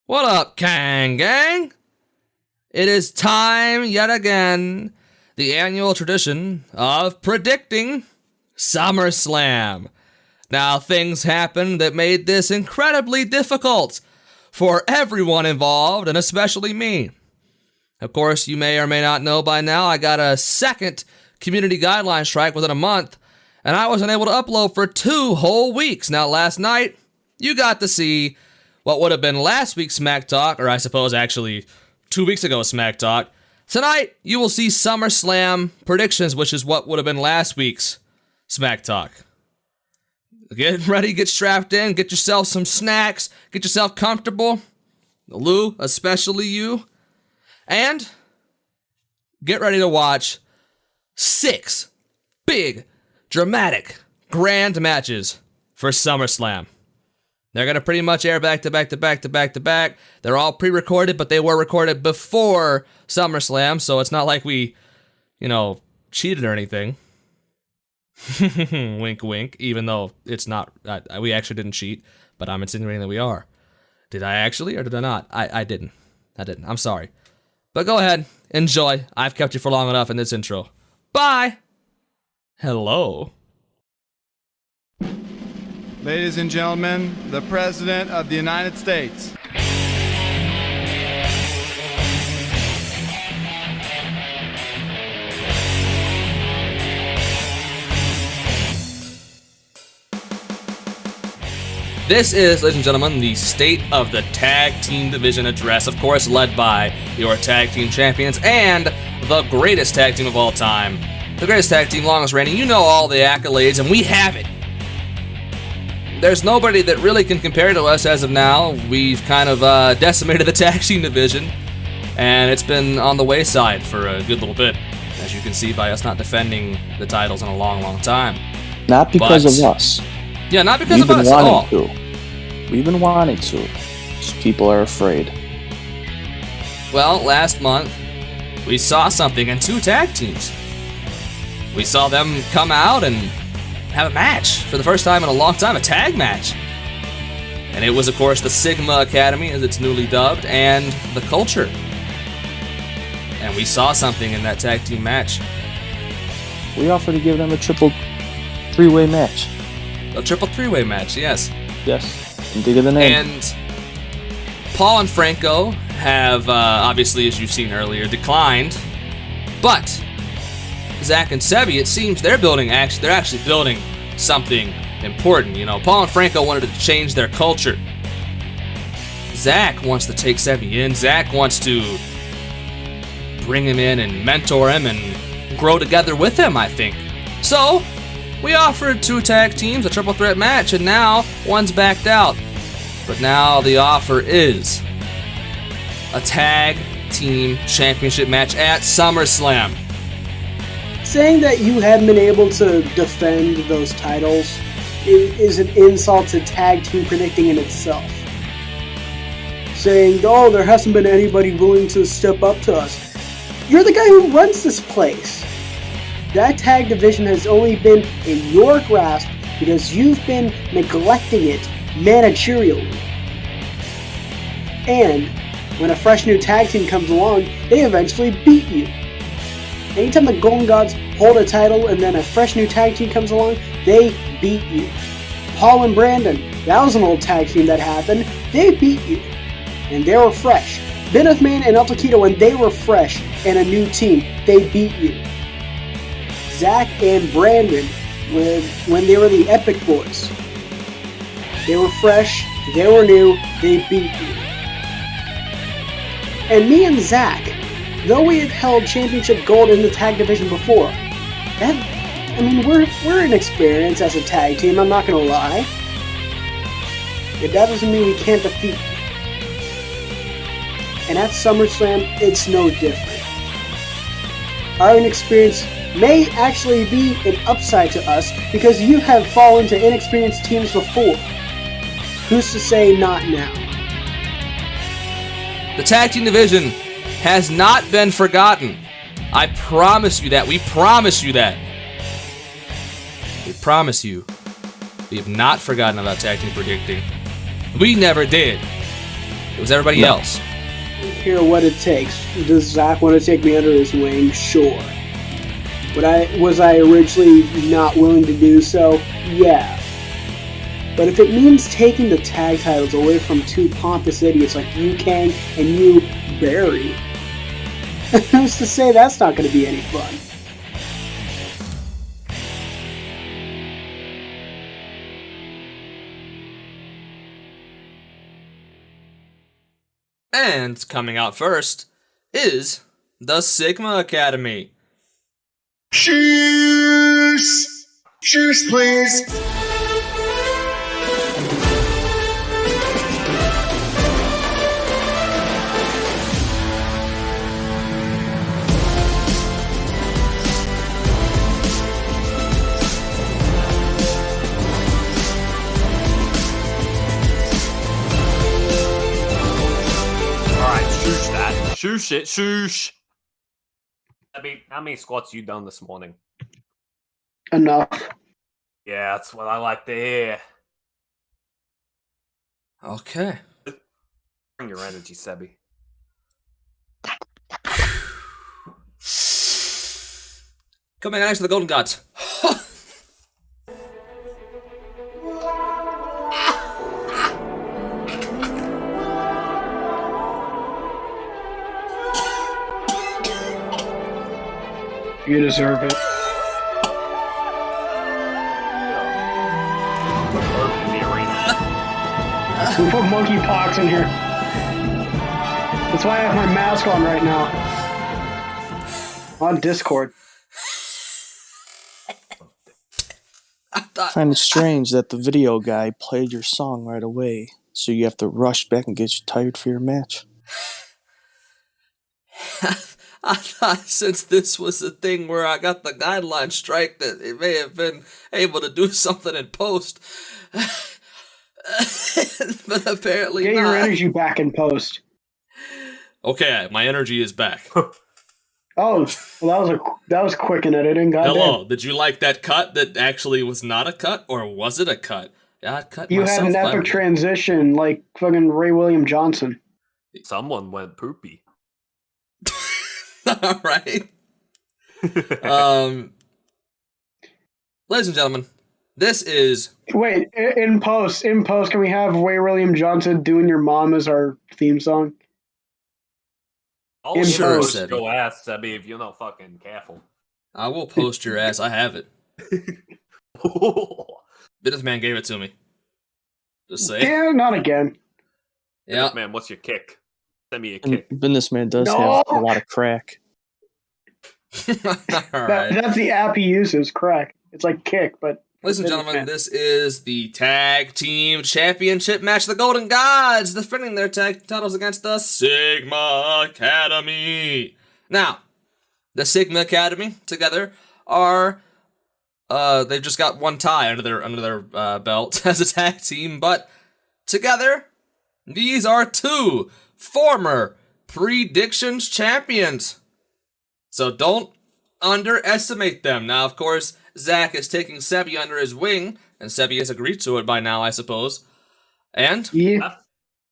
What up, Kang gang? It is time yet again, the annual tradition of predicting SummerSlam. Now, things happened that made this incredibly difficult for everyone involved, and especially me. Of course, you may or may not know by now, I got a second community guideline strike within a month, and I wasn't able to upload for 2 whole weeks. Now, last night, you got to see what would have been last week's SmackTalk, or I suppose actually 2 weeks ago SmackTalk. Tonight, you will see SummerSlam predictions, which is what would have been last week's SmackTalk. Get ready, get strapped in, get yourself some snacks, get yourself comfortable. Lou, especially you. And get ready to watch 6 big, dramatic, grand matches for SummerSlam. They're going to pretty much air back to back to back to back to back. They're all pre-recorded, but they were recorded before SummerSlam, so it's not like we, cheated or anything. Wink, wink, even though it's not, we actually didn't cheat, but I'm insinuating that we are. Did I actually, or did I not? I didn't. I'm sorry. But go ahead, enjoy. I've kept you for long enough in this intro. Bye! Hello. Ladies and gentlemen, the President of the United States. This is, ladies and gentlemen, the State of the Tag Team Division address, of course, led by your tag team champions and the greatest tag team of all time. The greatest tag team, longest reigning. You know all the accolades, and we have it. There's nobody that really can compare to us as of now. We've kind of decimated the tag team division, and it's been on the wayside for a good little bit, as you can see by us not defending the titles in a long, long time. Not because of us. Yeah, not because of us at all. We've been wanting to. Just people are afraid. Well, last month, we saw something in 2 tag teams. We saw them come out and have a match for the first time in a long time, a tag match. And it was, of course, the Sigma Academy, as it's newly dubbed, and the Culture. And we saw something in that tag team match. We offered to give them a triple 3-way match. A triple 3-way match, yes. Yes, and think of the name. And Paul and Franco have, obviously, as you've seen earlier, declined. But Zach and Sebi, it seems they're actually building something important. Paul and Franco wanted to change their culture. Zach wants to take Sebi in. Zach wants to bring him in and mentor him and grow together with him, I think. So we offered 2 tag teams a triple threat match, and now one's backed out. But now the offer is a tag team championship match at SummerSlam. Saying that you hadn't been able to defend those titles is an insult to tag team predicting in itself. Saying, there hasn't been anybody willing to step up to us. You're the guy who runs this place. That tag division has only been in your grasp because you've been neglecting it managerially. And when a fresh new tag team comes along, they eventually beat you. Anytime the Golden Gods hold a title and then a fresh new tag team comes along, they beat you. Paul and Brandon, that was an old tag team that happened. They beat you. And they were fresh. Beneth Man and El Taquito, when they were fresh and a new team, they beat you. Zach and Brandon, when they were the Epic Boys, they were fresh, they were new, they beat you. And me and Zach, though we have held championship gold in the tag division before, we're inexperienced as a tag team, I'm not gonna lie. But that doesn't mean we can't defeat you. And at SummerSlam, it's no different. Our inexperience may actually be an upside to us because you have fallen to inexperienced teams before. Who's to say not now? The tag team division has not been forgotten. I promise you that. We promise you that. We promise you. We have not forgotten about tag team predicting. We never did. It was everybody else. Hear what it takes. Does Zach want to take me under his wing? Sure. Was I originally not willing to do so? Yeah. But if it means taking the tag titles away from two pompous idiots like you, Kang, and you, Barry, who's to say that's not going to be any fun? And coming out first is the Sigma Academy. Shoes! Shoes, please! Shoosh it, shoosh. How many squats you done this morning? Enough. Yeah, that's what I like to hear. Okay. Bring your energy, Sebi. Coming next to the Golden Gods. You deserve it. We put monkeypox in here. That's why I have my mask on right now. On Discord. I find it strange that the video guy played your song right away, so you have to rush back and get you tired for your match. I thought since this was a thing where I got the guideline strike that it may have been able to do something in post. But apparently Get not. your energy back in post. Okay, my energy is back. Oh, well, that was quick in editing. Goddamn. Hello, did you like that cut that actually was not a cut, or was it a cut? Yeah, I cut You myself had an epic cleverly. transition like fucking Ray William Johnson. Someone went poopy. All right. Ladies and gentlemen, this is... Wait, in post, can we have Ray William Johnson doing Your Mom as our theme song? Oh, Sure, sure, Sebi. go ass, Sebi, if you're not fucking careful. I will post your ass. I have it. Businessman gave it to me. Just say. Yeah, not again. Yeah. Man, what's your kick? Send me a And kick. Businessman does No! have a lot of crack. All right. That's the app he uses, crack. It's like Kick, but... Ladies and gentlemen, this is the Tag Team Championship match. The Golden Gods defending their tag titles against the Sigma Academy. Now, the Sigma Academy together are they've just got one tie under their belt as a tag team, but together these are two former Predictions champions. So don't underestimate them. Now, of course, Zach is taking Sebi under his wing, and Sebi has agreed to it by now, I suppose. And Yeah.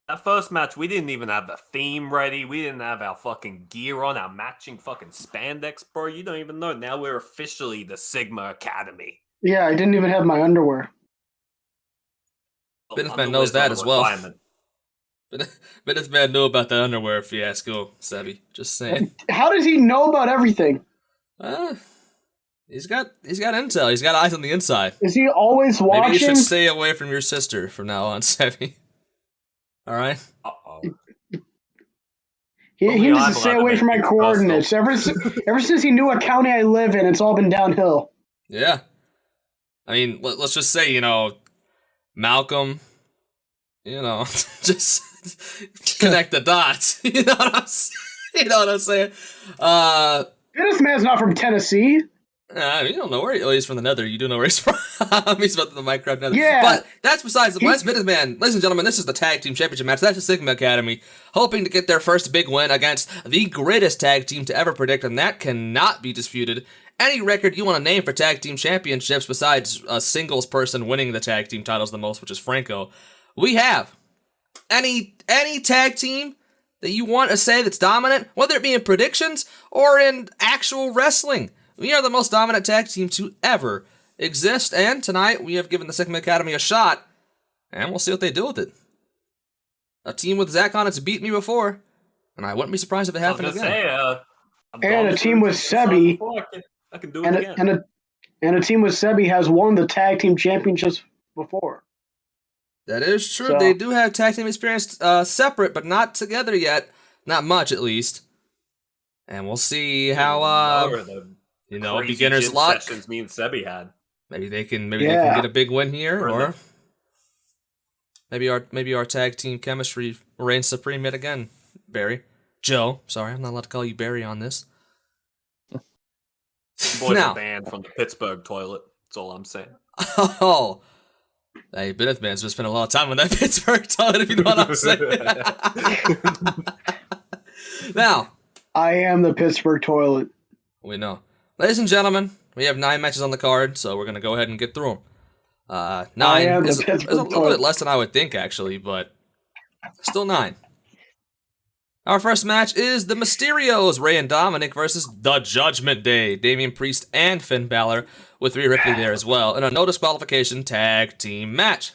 That first match, we didn't even have the theme ready. We didn't have our fucking gear on, our matching fucking spandex, bro. You don't even know. Now we're officially the Sigma Academy. Yeah, I didn't even have my underwear. Businessman knows that as well. Requirement. Businessman knew about that underwear fiasco, Sebi. Just saying. How does he know about everything? He's got intel. He's got eyes on the inside. Is he always watching? Maybe you should stay away from your sister from now on, Sebi. All right. Uh-oh. He Only needs I'm to stay allowed to away make from my things coordinates. Ever since he knew what county I live in, it's all been downhill. Yeah. I mean, let's just say, Malcolm, just connect the dots. You know what I'm saying? This man's not from Tennessee. You don't know where he's from the Nether. You do know where he's from. He's from the Minecraft Nether. Yeah. But that's besides the point. That's Businessman. Ladies and gentlemen, this is the Tag Team Championship match. That's the Sigma Academy, hoping to get their first big win against the greatest tag team to ever predict, and that cannot be disputed. Any record you want to name for tag team championships besides a singles person winning the tag team titles the most, which is Franco, we have. any tag team that you want to say that's dominant, whether it be in predictions or in actual wrestling. We are the most dominant tag team to ever exist, and tonight we have given the Sigma Academy a shot, and we'll see what they do with it. A team with Zach on it's beat me before, and I wouldn't be surprised if it happened again. And a team with Sebi, I can do it again. And a team with Sebi has won the tag team championships before. That is true. So- They do have tag team experience separate, but not together yet. Not much, at least. And we'll see how beginner's gym luck. Sessions me and Sebi had. Maybe they can get a big win here, or maybe our tag team chemistry reigns supreme yet again. Barry, Joe. Sorry, I'm not allowed to call you Barry on this. Boys are banned from the Pittsburgh toilet. That's all I'm saying. Oh. Hey, Bennett man's been spending a lot of time on that Pittsburgh toilet, if you know what I'm saying. Now, I am the Pittsburgh toilet. we know. Ladies and gentlemen, we have 9 matches on the card, so we're going to go ahead and get through them. 9 is a little bit less than I would think, actually, but still 9. Our first match is the Mysterios, Rey and Dominic, versus The Judgment Day, Damian Priest and Finn Balor, with Rhea Ripley there as well, in a no disqualification tag team match.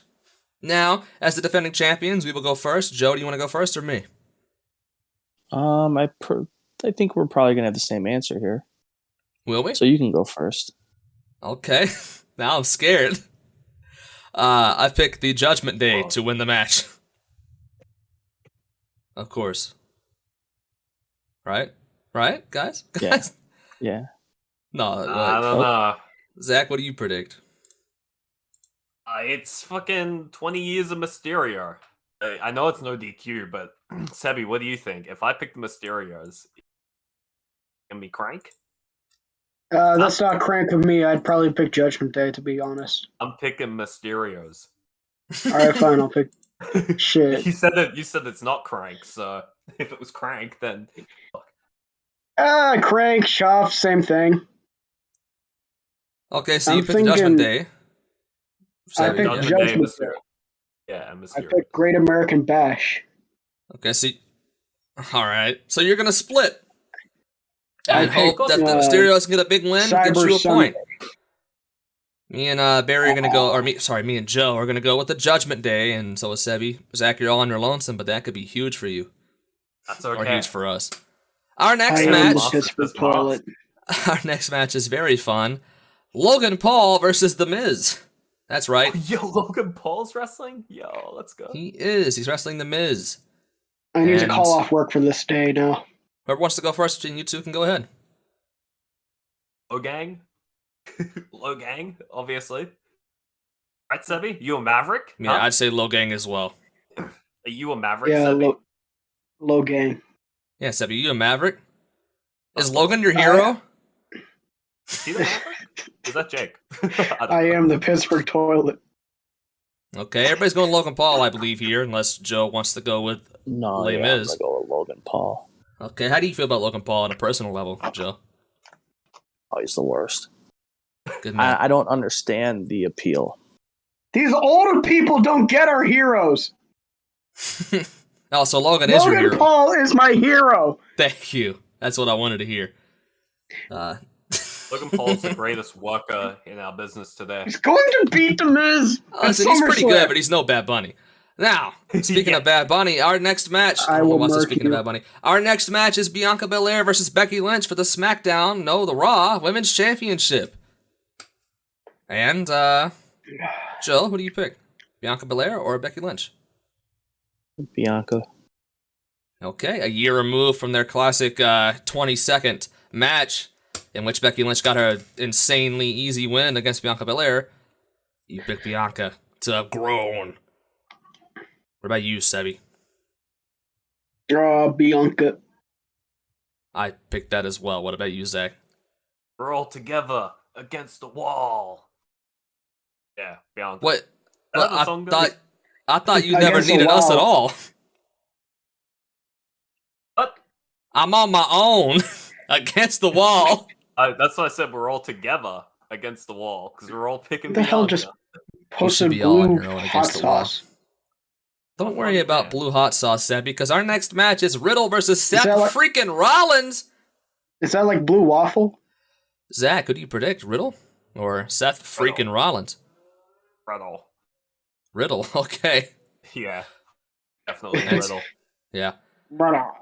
Now, as the defending champions, we will go first. Joe, do you want to go first or me? I think we're probably gonna have the same answer here. Will we? So you can go first. Okay. Now I'm scared. I picked the Judgment Day to win the match. Of course. Right? Right, guys? Guys? Yeah. No, I don't know. Zach, what do you predict? It's fucking 20 years of Mysterio. I know it's no DQ, but Sebi, what do you think? If I pick the Mysterios, can be crank? That's not crank of me. I'd probably pick Judgment Day, to be honest. I'm picking Mysterios. All right, fine. I'll pick. Shit. You said it's not crank, so if it was crank, then Crank, Schaff, same thing. Okay, so I'm you picked Judgment Day. I picked Judgment Day, Judgment Day. Mysterio. Yeah, Mysterio. I picked Great American Bash. Okay, so alright. So you're gonna split. I And hope picked, that the Mysterios can get a big win, get you a point. Me and Barry are gonna go, me and Joe are gonna go with the Judgment Day, and so is Sebi. Zach, you're all on your lonesome, but that could be huge for you. That's okay. Or huge for us. Our next I am match. the Pittsburgh toilet. Our next match is very fun. Logan Paul versus The Miz. That's right. Yo, Logan Paul's wrestling? Yo, let's go. He is. He's wrestling The Miz. I need to And- call off work for this day now. Whoever wants to go first between you two can go ahead. Logang? Logang, obviously. Right, Sebi? You a Maverick? Yeah, Huh? I'd say Logang as well. Are you a Maverick, Yeah, Sebi? low gang. Yeah, Sebi, you a Maverick? Is Logan your hero? Is he the Maverick? Is that Jake? I am the Pittsburgh toilet. Okay, everybody's going Logan Paul, I believe, here, unless Joe wants to go with No, Les I'm Mis. gonna go with Logan Paul. Okay, how do you feel about Logan Paul on a personal level, Joe? Oh, he's the worst. Good man. I don't understand the appeal. These older people don't get our heroes. Oh, so Logan is your Logan hero. Paul is my hero. Thank you. That's what I wanted to hear. Logan Paul's the greatest worker in our business today. He's going to beat The Miz. at Listen, he's pretty SummerSlam. good, but he's no Bad Bunny. Now, speaking of Bad Bunny, our next match. I will murk Speaking of you. Bad Bunny, our next match is Bianca Belair versus Becky Lynch for the SmackDown, no, the Raw Women's Championship. And Joe, who do you pick? Bianca Belair or Becky Lynch? Bianca. Okay, a year removed from their classic 20-second match in which Becky Lynch got her insanely easy win against Bianca Belair. You pick Bianca to groan. What about you, Sebi? Draw Bianca. I picked that as well. What about you, Zach? We're all together against the wall. Yeah, Bianca. What? That Well, the song goes? I thought you never Against the needed us wall. at all. What? I'm on my own against the wall. That's why I said we're all together against the wall, because we're all picking Who the hell Bianca. just posted be all on blue your own hot against the wall. sauce? Don't worry about blue hot sauce, Seb, because our next match is Riddle versus Seth that like- freaking Rollins. Is that like blue waffle? Zach, who do you predict, Riddle or Seth freaking Rollins? Riddle, okay. Yeah, definitely Riddle. Yeah. Riddle.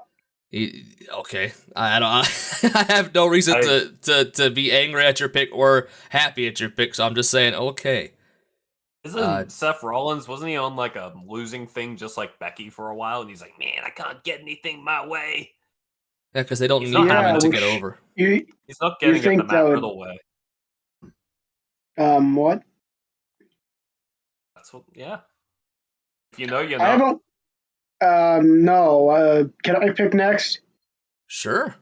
Okay, I don't. I have no reason to be angry at your pick or happy at your pick, so I'm just saying okay. Isn't Seth Rollins, wasn't he on like a losing thing just like Becky for a while? And he's like, man, I can't get anything my way. Yeah, because they don't need not him to which- get over. He's not getting it think the that Matt would- Riddle way. What? That's what, yeah. If you know, you I know. haven't. No. Can I pick next? Sure.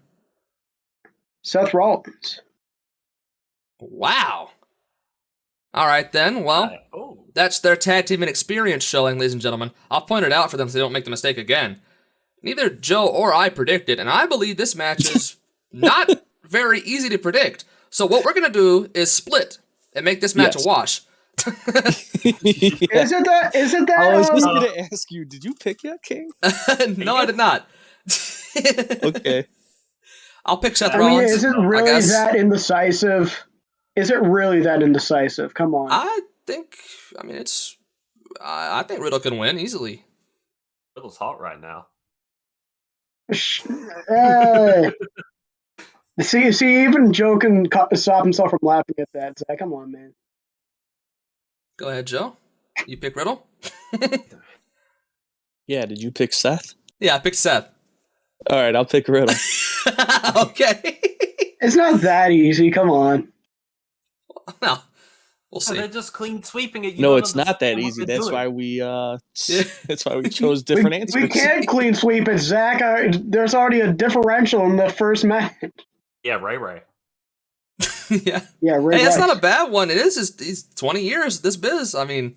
Seth Rollins. Wow. All right then. Well, Oh. that's their tag team and experience showing, ladies and gentlemen. I'll point it out for them so they don't make the mistake again. Neither Joe or I predicted, and I believe this match is not very easy to predict. So what we're gonna do is split and make this match a wash. Isn't that? I was just gonna ask you, did you pick yet, King? No, I did not. Okay. I'll pick Seth I mean, Rollins. is it I really guess. that indecisive? Is it really that indecisive? Come on. I think Riddle can win easily. Riddle's hot right now. Hey. See, even Joe can stop himself from laughing at that. So, come on, man. Go ahead, Joe. You pick Riddle? Yeah, did you pick Seth? Yeah, I picked Seth. All right, I'll pick Riddle. Okay. It's not that easy. Come on. Well, we'll So see. they're just clean sweeping it. You No, don't it's not that understand what easy. they're That's doing. why we that's why we chose different answers. We can't clean sweep it, Zach. There's already a differential in the first match. Yeah, Ray. Yeah. Yeah, Ray Hey, that's Rice. not a bad one. It is. He's 20 years this biz. I mean,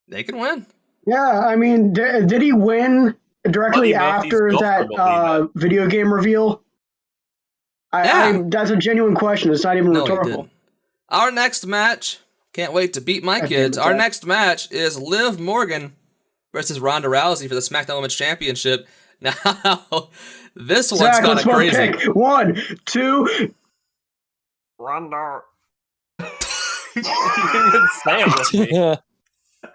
they can win. Yeah, I mean, did he win directly Buddy Murphy's after girlfriend that will be video game reveal? That's a genuine question. It's not even No, he rhetorical. didn't. Our next match. Can't wait to beat my God damn kids. it, Our Zach. next match is Liv Morgan versus Ronda Rousey for the SmackDown Women's Championship. Now, this one's Zach, kind let's of go crazy. pick. 1, 2. Ronda. You didn't even say it with me. Yeah. I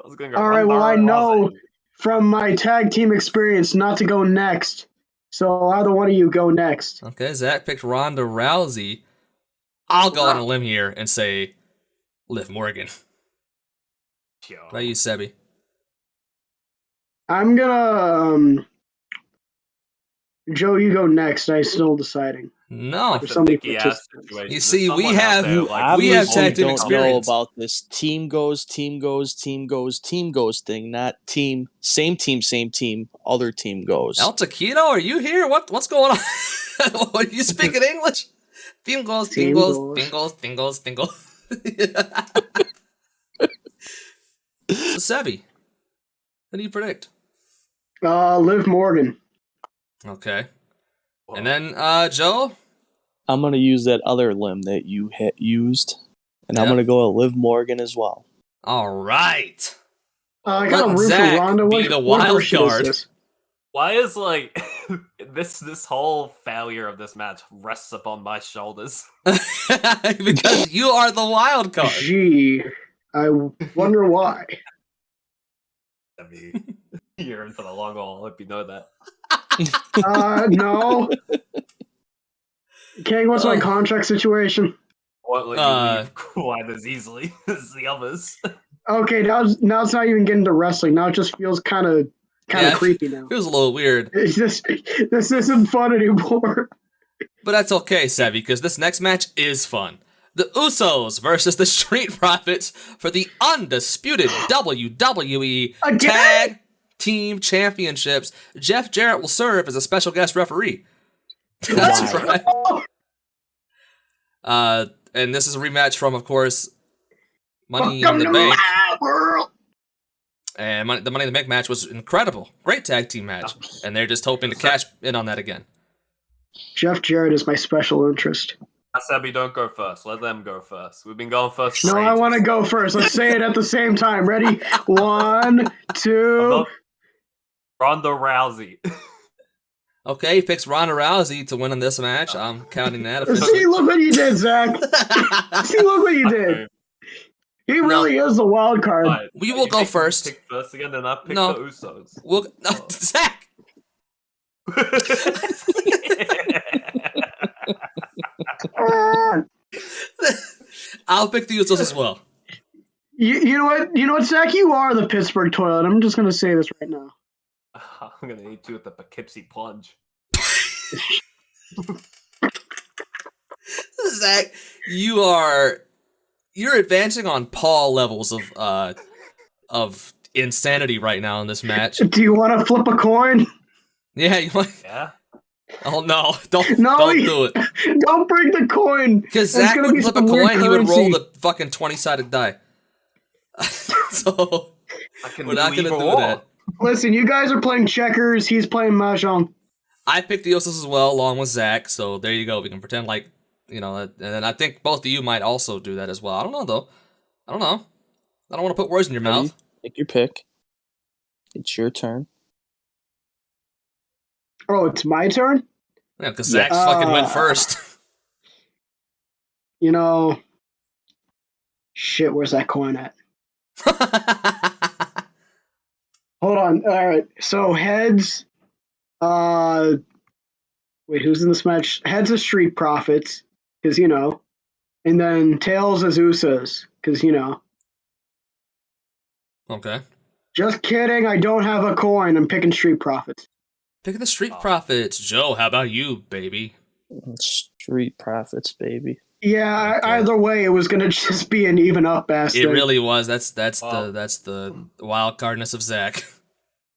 was gonna go All right, well, Ronda I know Rousey. from my tag team experience not to go next. So either one of you go next. Okay, Zach picked Ronda Rousey. I'll go on a limb here and say Liv Morgan. Yo. What about you, Sebi? I'm gonna Joe, you go next. I'm still deciding. No. Like the somebody Vicky just- ass situation. You There's see, we someone out have- there, you like, we have Obviously tag team don't experience. know about this team goes thing, not team, same team, other team goes. El Taquito, are you here? What's going on? Are you speaking English? Team goes. Team goes. So, Sebi, what do you predict? Liv Morgan. Okay. And then, Joe? I'm gonna use that other limb that you used, and I'm Yeah. gonna go with Liv Morgan as well. All right. I got a Let root Zach for Ronda. be What the what wild version is card. this? Why is like this whole failure of this match rests upon my shoulders? Because you are the wild card. Gee, I wonder why. I mean, you're in for the long haul. I hope you know that. No. Kang, what's my contract situation? Won't let you leave quite as easily as the others. Okay, now it's not even getting to wrestling. Now it just feels kind of Yeah, creepy now. It was a little weird. It's just this isn't fun anymore. But that's okay, Sevi, because this next match is fun. The Usos versus the Street Profits for the undisputed WWE Again? Tag Team Championships. Jeff Jarrett will serve as a special guest referee. That's right. And this is a rematch from, of course, Money in the Bank. World. And the Money in the Bank match was incredible. Great tag team match. And they're just hoping to cash in on that again. Jeff Jarrett is my special interest. Sebby, don't go first. Let them go first. We've been going first. No, I want to go first. Let's say it at the same time. Ready? 1, 2. Ronda Rousey. Okay, he picks Ronda Rousey to win in this match. I'm counting that. See, look what you did, Zach. See, look what you did. He really is the wild card. Right. We will go first. Pick first again, then I pick No. the Usos. Zach! I'll pick the Usos as well. You know what? You know what, Zach? You are the Pittsburgh toilet. I'm just gonna say this right now. I'm gonna need you with the Poughkeepsie plunge. Zach, you're advancing on Paul levels of insanity right now in this match. Do you want to flip a coin? Yeah, you want? Yeah. Oh no! Don't do it. Don't bring the coin. Because Zach would flip a coin, he would roll the fucking 20-sided die. So we're not gonna do that. Listen, you guys are playing checkers. He's playing mahjong. I picked the Usos as well, along with Zach. So there you go. We can pretend like, and then I think both of you might also do that as well. I don't know though. I don't know. I don't want to put words in your mouth. Take your pick. It's your turn. Oh, it's my turn? Yeah, because Zach fucking went first. Shit, where's that coin at? Hold on. All right. So heads. Wait, who's in this match? Heads is Street Profits, because and then tails is Usos, because Okay. Just kidding. I don't have a coin. I'm picking Street Profits. Picking the Street Profits. Joe, how about you, baby? Street Profits, baby. Yeah, either way, it was gonna just be an even up ass. It really was. That's the wild cardness of Zach.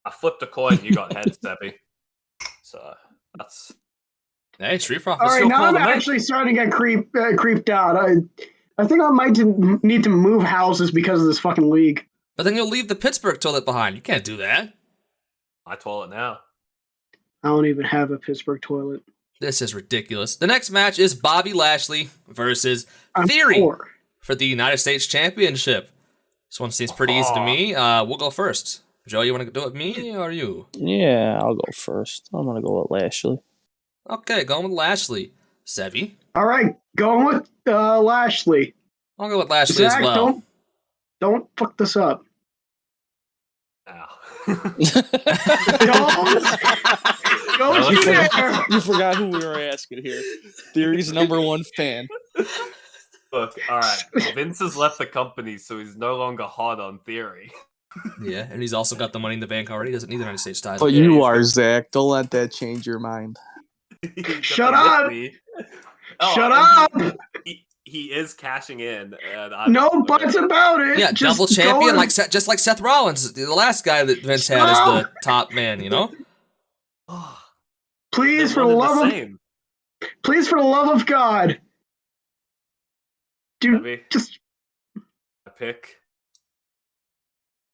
I flipped a coin. You got heads, Debbie. So that's. Hey, Street Profits. All right, now I'm actually starting to get creeped out. I think I might need to move houses because of this fucking league. But then you'll leave the Pittsburgh toilet behind. You can't do that. My toilet now. I don't even have a Pittsburgh toilet. This is ridiculous. The next match is Bobby Lashley versus Theory for the United States Championship. This one seems pretty easy to me. We'll go first. Joe, you want to do it with me or you? Yeah, I'll go first. I'm going to go with Lashley. Okay, going with Lashley. Sevy? All right, going with Lashley. I'll go with Lashley Zach, as well. Don't fuck this up. Ow. Don't you dare! You forgot who we were asking here. Theory's #1 fan. Look, all right. Vince has left the company, so he's no longer hot on Theory. Yeah, and he's also got the Money in the Bank already. He doesn't need the United States title. But you are, Zach. Don't let that change your mind. Shut up! Shut I up! mean, he is cashing in. No buts about it. Yeah, just double champion, just like Seth Rollins, the last guy that Vince had as the top man. Please, for the love of God, dude, Debbie, just I pick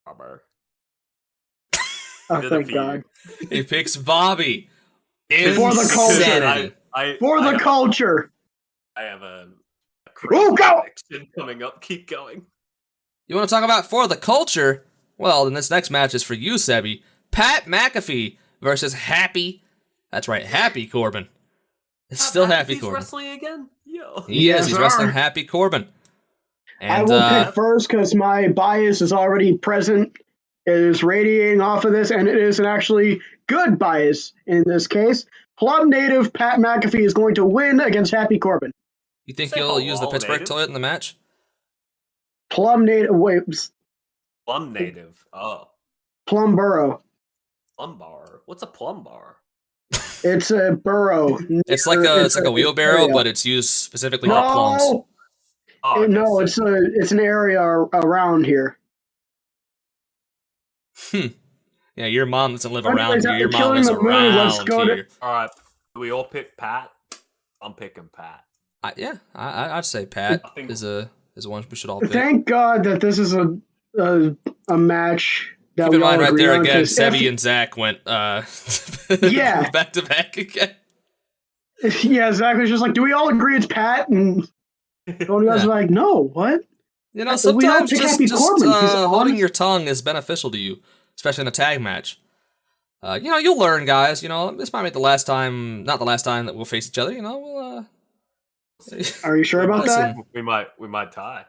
Robert. Oh, thank God. He picks Bobby. For the culture. For the culture. I have a go! prediction coming up. Keep going. You want to talk about for the culture? Well, then this next match is for you, Sebby. Pat McAfee versus Happy. That's right, Happy Corbin. It's still Happy Corbin. He's wrestling again? Yo. He is. He's wrestling Happy Corbin. And, I will pick first because my bias is already present. It is radiating off of this, and it is an actually good bias in this case. Plum native Pat McAfee is going to win against Happy Corbin. You think he'll use the Pittsburgh toilet in the match? Plum native. Wait. Plum native. Oh. Plum borough. Plum bar. What's a plum bar? It's a burrow. It's like a wheelbarrow, but it's used specifically for plums. Oh, No, it's an area around here. Yeah, your mom doesn't live Anyways, around here. Your after mom lives killing the moon, let's around go here. All right. Do we all pick Pat? I'm picking Pat. I'd say Pat is one we should all pick. Thank God that this is a match that Keep we in mind all right agree there on, again, 'cause Sebby and Zach went Yeah. back to back again. Yeah, Zach was just like, do we all agree it's Pat? And all you guys were like, no, what? You know, We sometimes pick just Happy Corbin. He's holding honest. your tongue is beneficial to you, especially in a tag match. You know, you'll learn, guys. You know, this might be not the last time that we'll face each other. You know, we'll. Are you sure about that? We might tie.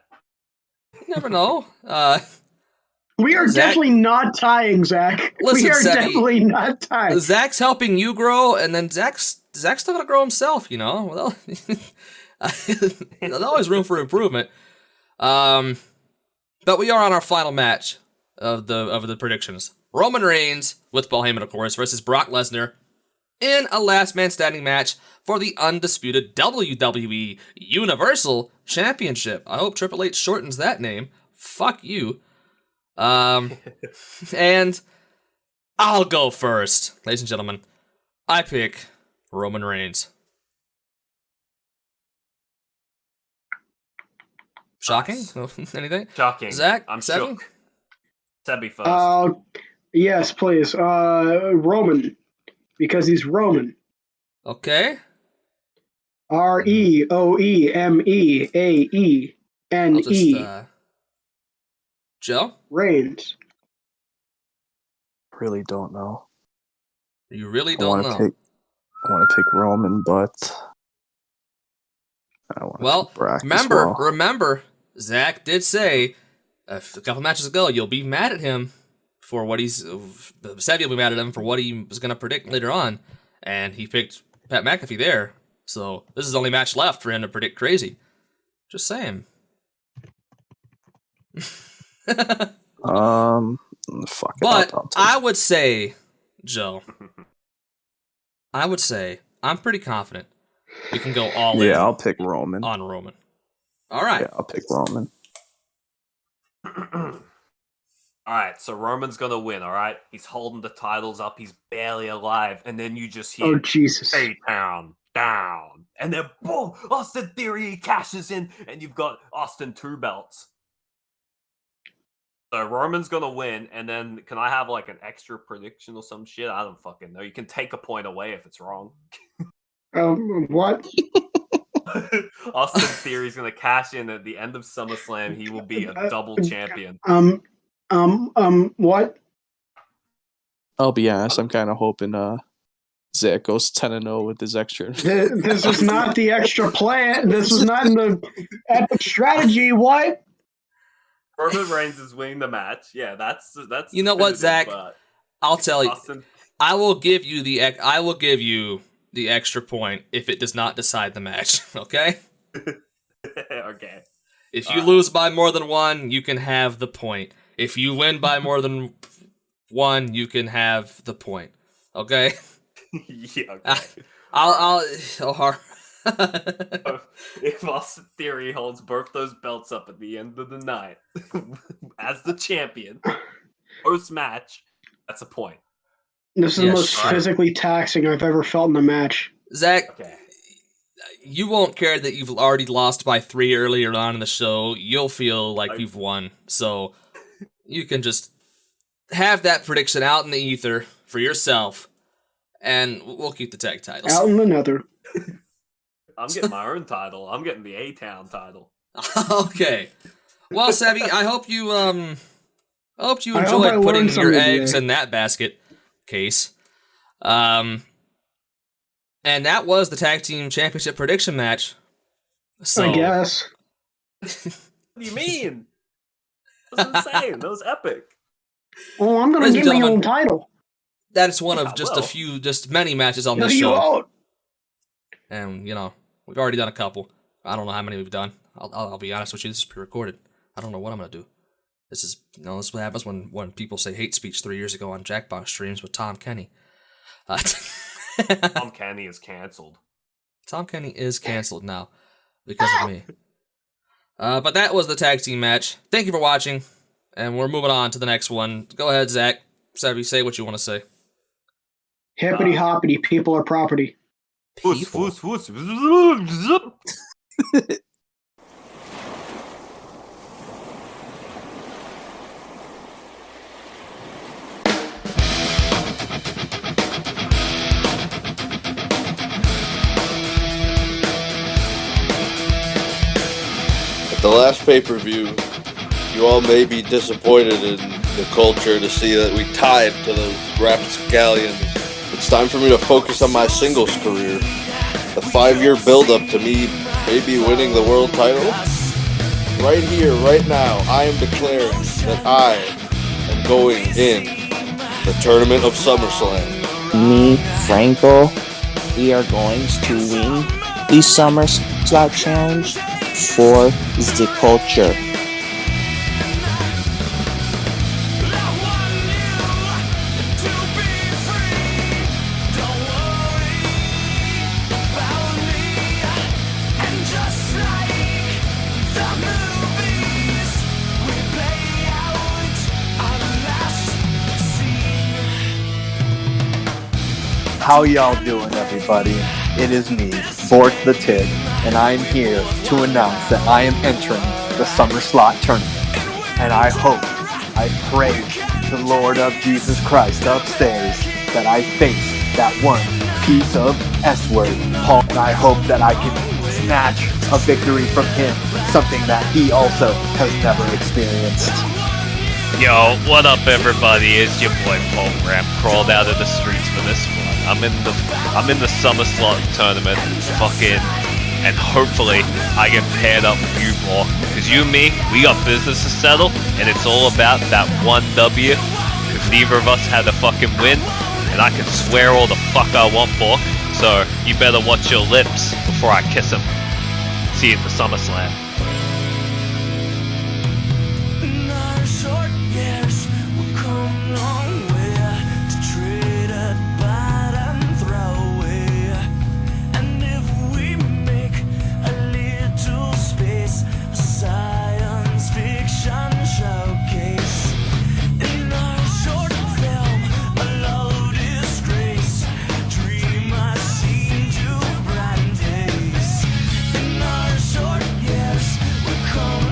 You never know. We are Zach- definitely not tying, Zach. Listen, we are Sebby, definitely not tying. Zach's helping you grow, and then Zach's still gonna grow himself. You know, well, there's always room for improvement. But we are on our final match of the predictions. Roman Reigns, with Paul Heyman, of course, versus Brock Lesnar in a last man standing match for the undisputed WWE Universal Championship. I hope Triple H shortens that name. Fuck you. And I'll go first, ladies and gentlemen. I pick Roman Reigns. Shocking? Anything? Shocking. Zach? I'm Seven? shook. Sebby first. Yes, please. Roman. Because he's Roman. Okay. REOEMEAENE. Joe? Reigns. Really don't know. You really I don't want know. to pick Roman, but I want to pick Brock as well. Remember, Zach did say a couple matches ago you'll be mad at him for what said you'll be mad at him for what he was going to predict later on, and he picked Pat McAfee there. So this is the only match left for him to predict crazy. Just saying. Fuck it. But I'll take I would say, Joe, I'm pretty confident we can go all in. Yeah, I'll pick Roman. On Roman. All right. Yeah, I'll pick Roman. All right, so Roman's gonna win. All right, he's holding the titles up. He's barely alive, and then you just hear, Oh, Jesus. A-Town down, and then boom, Austin Theory cashes in, and you've got Austin 2 belts. So Roman's gonna win, and then can I have like an extra prediction or some shit? I don't fucking know. You can take a point away if it's wrong. What? Austin Theory's gonna cash in at the end of SummerSlam. He will be a double champion. What? I'll be honest, I'm kind of hoping Zach goes 10-0 with his extra. This was not the extra plan. This was not in the epic strategy. What? Roman Reigns is winning the match. Yeah, that's. You know what, Zach? I'll tell you. Austin... I will give you the extra point if it does not decide the match. Okay. Okay. If you lose by more than one, you can have the point. If you win by more than one, you can have the point. Okay. Yeah. Okay. If Austin Theory holds both those belts up at the end of the night as the champion, post match, that's a point. This is the most physically taxing I've ever felt in a match. Zach, okay. You won't care that you've already lost by 3 earlier on in the show. You'll feel like you've won. So you can just have that prediction out in the ether for yourself, and we'll keep the tag titles. Out in the nether. I'm getting my own title. I'm getting the A-Town title. Okay. Well, Savvy, I hope you enjoyed putting your eggs in that basket case. And that was the tag team championship prediction match. So, I guess. What do you mean? That was insane. That was epic. Well, I'm going to get my own title. That's one of just many matches on this show. Won't. And, you know, we've already done a couple. I don't know how many we've done. I'll be honest with you, this is pre-recorded. I don't know what I'm going to do. This is what happens when people say hate speech 3 years ago on Jackbox streams with Tom Kenny. Tom Kenny is canceled. Tom Kenny is canceled now because of me. But that was the tag team match. Thank you for watching, and we're moving on to the next one. Go ahead, Zach. Savvy, say what you want to say. Hippity hoppity, people are property. The last pay-per-view, you all may be disappointed in the culture to see that we tied to those rapscallions. It's time for me to focus on my singles career. The 5-year build-up to me maybe winning the world title. Right here, right now, I am declaring that I am going in the tournament of SummerSlam. Me, Franco, we are going to win the SummerSlot challenge for the culture. How y'all doing, everybody? It is me, Bork the Tig, and I am here to announce that I am entering the SummerSlot tournament. And I hope, I pray to the Lord of Jesus Christ upstairs that I face that one piece of S-word, Paul, and I hope that I can snatch a victory from him, something that he also has never experienced. Yo, what up, everybody? It's your boy Paul Graham, crawled out of the streets for this one. I'm in the SummerSlot tournament, and hopefully I get paired up with you, Bork. Cause you and me, we got business to settle, and it's all about that one W. Cause neither of us had a fucking win, and I can swear all the fuck I want, Bork. So you better watch your lips before I kiss him. See you at the SummerSlam.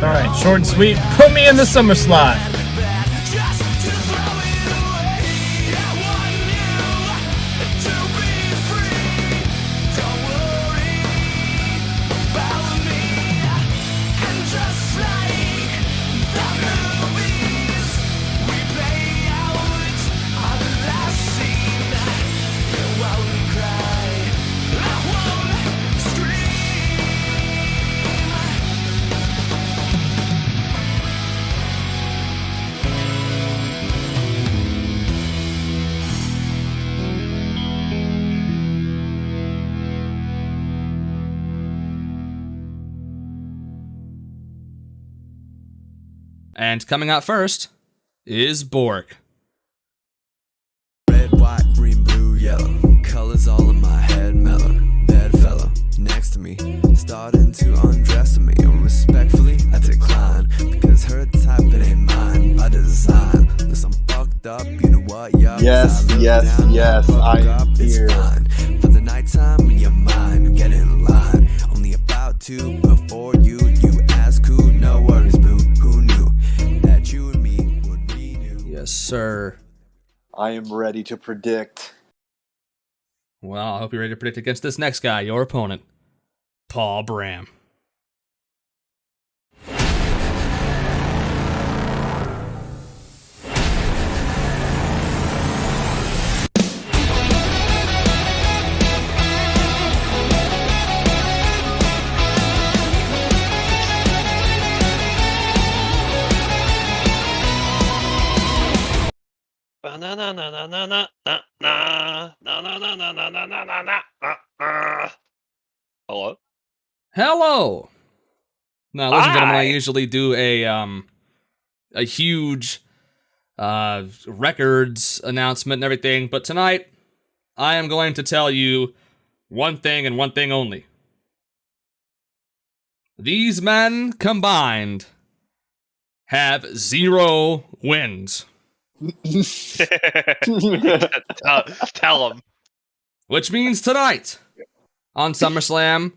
Alright, short and sweet. Put me in the SummerSlot. And coming out first is Bork. Red, white, green, blue, yellow. Colors all in my head mellow. Bedfellow next to me, starting to undress me. Respectfully, I decline, because her type it ain't mine. By design, unless I'm fucked up, you know what, yup. Yes, I am here. For the nighttime in your mind, get in line. Only about to before you ask who, no worries, boo. Who knew that you and me would renew? Yes, sir. I am ready to predict. Well, I hope you're ready to predict against this next guy, your opponent, Paul Bram. Hello? Hello! Now, ladies and gentlemen, I usually do a huge records announcement and everything, but tonight I am going to tell you one thing and one thing only. These men combined have 0 wins. Tell him. Which means tonight, on SummerSlam,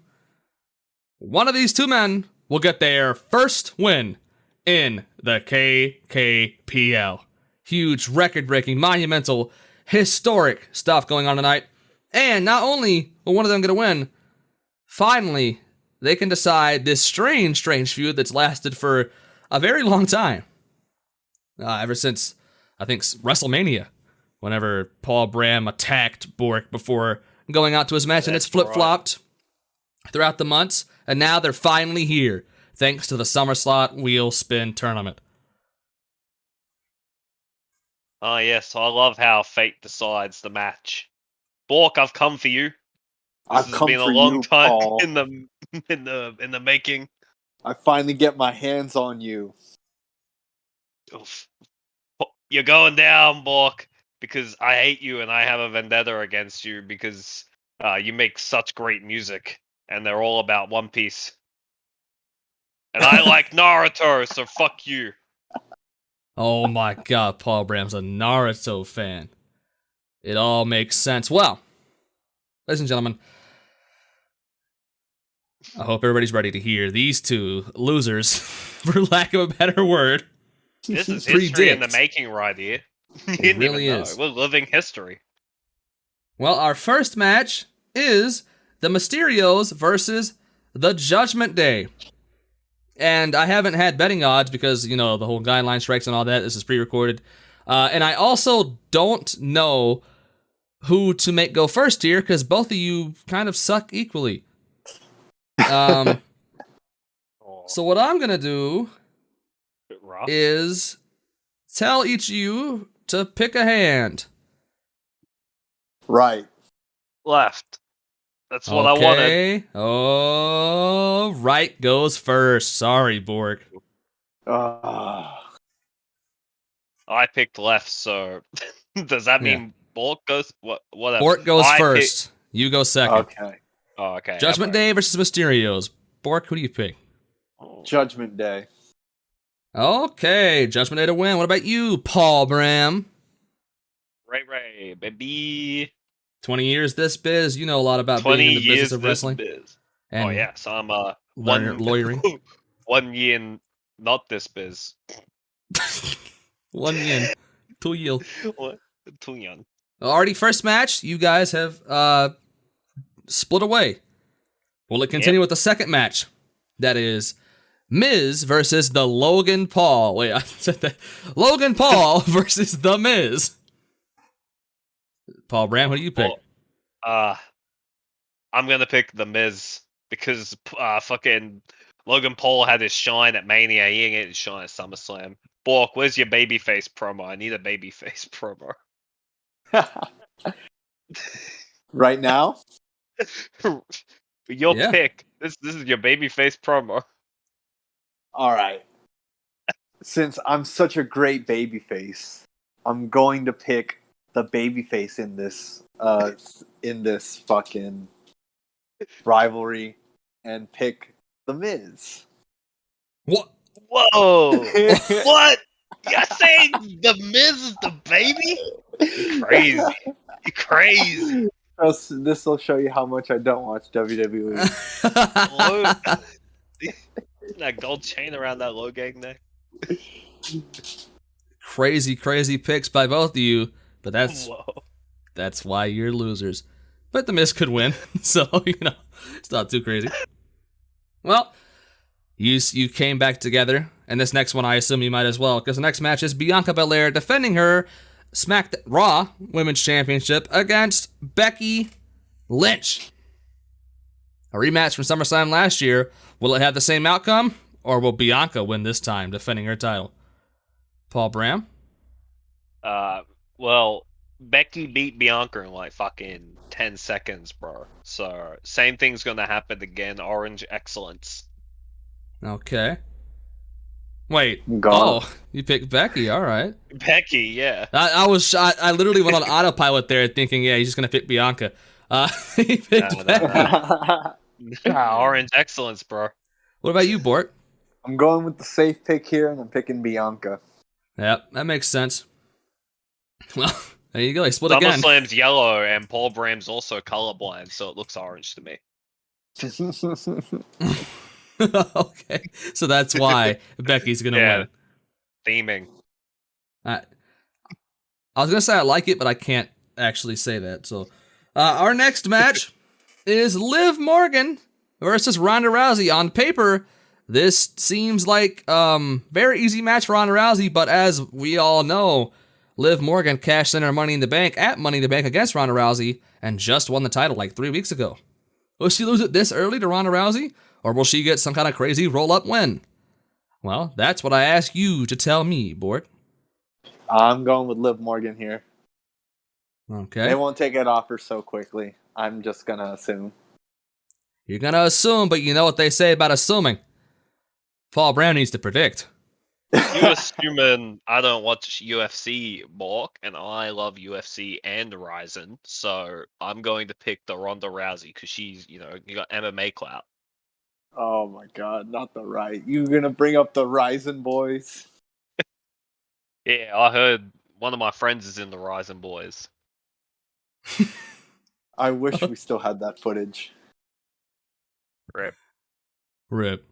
one of these two men will get their first win in the KKPL. Huge, record-breaking, monumental, historic stuff going on tonight. And not only will one of them get a win, finally, they can decide this strange feud that's lasted for a very long time. Ever since, I think, WrestleMania, whenever Paul Bram attacked Bork before going out to his match, and it's flip-flopped throughout the months, and now they're finally here, thanks to the SummerSlot Wheel Spin Tournament. Oh yes, I love how fate decides the match. Bork, I've come for you. This has been a long time Paul. in the making. I finally get my hands on you. Oof. You're going down, Bork, because I hate you and I have a vendetta against you because you make such great music and they're all about One Piece. And I like Naruto, so fuck you. Oh my god, Paul Bram's a Naruto fan. It all makes sense. Well, ladies and gentlemen, I hope everybody's ready to hear these two losers, for lack of a better word. This is history in the making right here. It really is. We're living history. Well, our first match is the Mysterios versus the Judgment Day. And I haven't had betting odds because, you know, the whole guideline strikes and all that. This is pre-recorded. And I also don't know who to make go first here because both of you kind of suck equally. So what I'm going to do is tell each of you to pick a hand. Right. Left. That's what I wanted. Oh, right goes first. Sorry, Borg. I picked left, so does that mean Borg goes? Whatever. Borg goes first. You go second. Okay. Oh, okay. Judgment Day versus Mysterios. Borg, who do you pick? Judgment Day. Okay, Judgment Day to win. What about you, Paul Bram? Ray, baby. 20 years this biz. You know a lot about being in the business of wrestling. Biz. And oh yeah, so I'm lawyering. 1 year in not this biz. 1 yen. 2 yen. 2 yen. Already first match, you guys have split away. Will it continue with the second match? That is Miz versus the Logan Paul. Wait, I said that. Logan Paul versus the Miz. Paul Bram, who do you pick? I'm gonna pick the Miz because fucking Logan Paul had his shine at Mania. He ain't getting his shine at SummerSlam. Bork, where's your babyface promo? I need a babyface promo. Right now? Your pick. This is your babyface promo. All right. Since I'm such a great babyface, I'm going to pick the babyface in this fucking rivalry and pick the Miz. What? Whoa! What? You're saying the Miz is the baby? You're crazy. You're crazy. This will show you how much I don't watch WWE. That gold chain around that low gang neck. Crazy picks by both of you, but that's why you're losers. But the Miz could win, so it's not too crazy. Well, you came back together, and this next one I assume you might as well, because the next match is Bianca Belair defending her Raw Women's Championship against Becky Lynch. A rematch from SummerSlam last year. Will it have the same outcome, or will Bianca win this time, defending her title? Paul Bram? Well, Becky beat Bianca in like fucking 10 seconds, bro. So, same thing's gonna happen again. Orange excellence. Okay. Wait. Oh, you picked Becky. All right. Becky, yeah. I literally went on autopilot there, thinking, yeah, he's just gonna pick Bianca. He picked Becky. Orange excellence, bro. What about you, Bort? I'm going with the safe pick here, and I'm picking Bianca. Yep, that makes sense. Well, there you go. He split again. SummerSlam's yellow, and Paul Bram's also colorblind, so it looks orange to me. Okay, so that's why Becky's gonna win. Theming. I was gonna say I like it, but I can't actually say that. So, our next match is Liv Morgan versus Ronda Rousey. On paper, this seems like very easy match for Ronda Rousey, but as we all know, Liv Morgan cashed in her Money in the Bank at Money in the Bank against Ronda Rousey and just won the title like 3 weeks ago. Will she lose it this early to Ronda Rousey, or will she get some kind of crazy roll-up win? Well, that's what I ask you to tell me, Bort. I'm going with Liv Morgan here. Okay. They won't take it off her so quickly. I'm just going to assume. You're going to assume, but you know what they say about assuming. Paul Brown needs to predict. You assuming I don't watch UFC, Mark, and I love UFC and Ryzen, so I'm going to pick the Ronda Rousey because she's, you got MMA clout. Oh my god, not the right. You going to bring up the Ryzen boys? Yeah, I heard one of my friends is in the Ryzen boys. I wish we still had that footage. Rip. Rip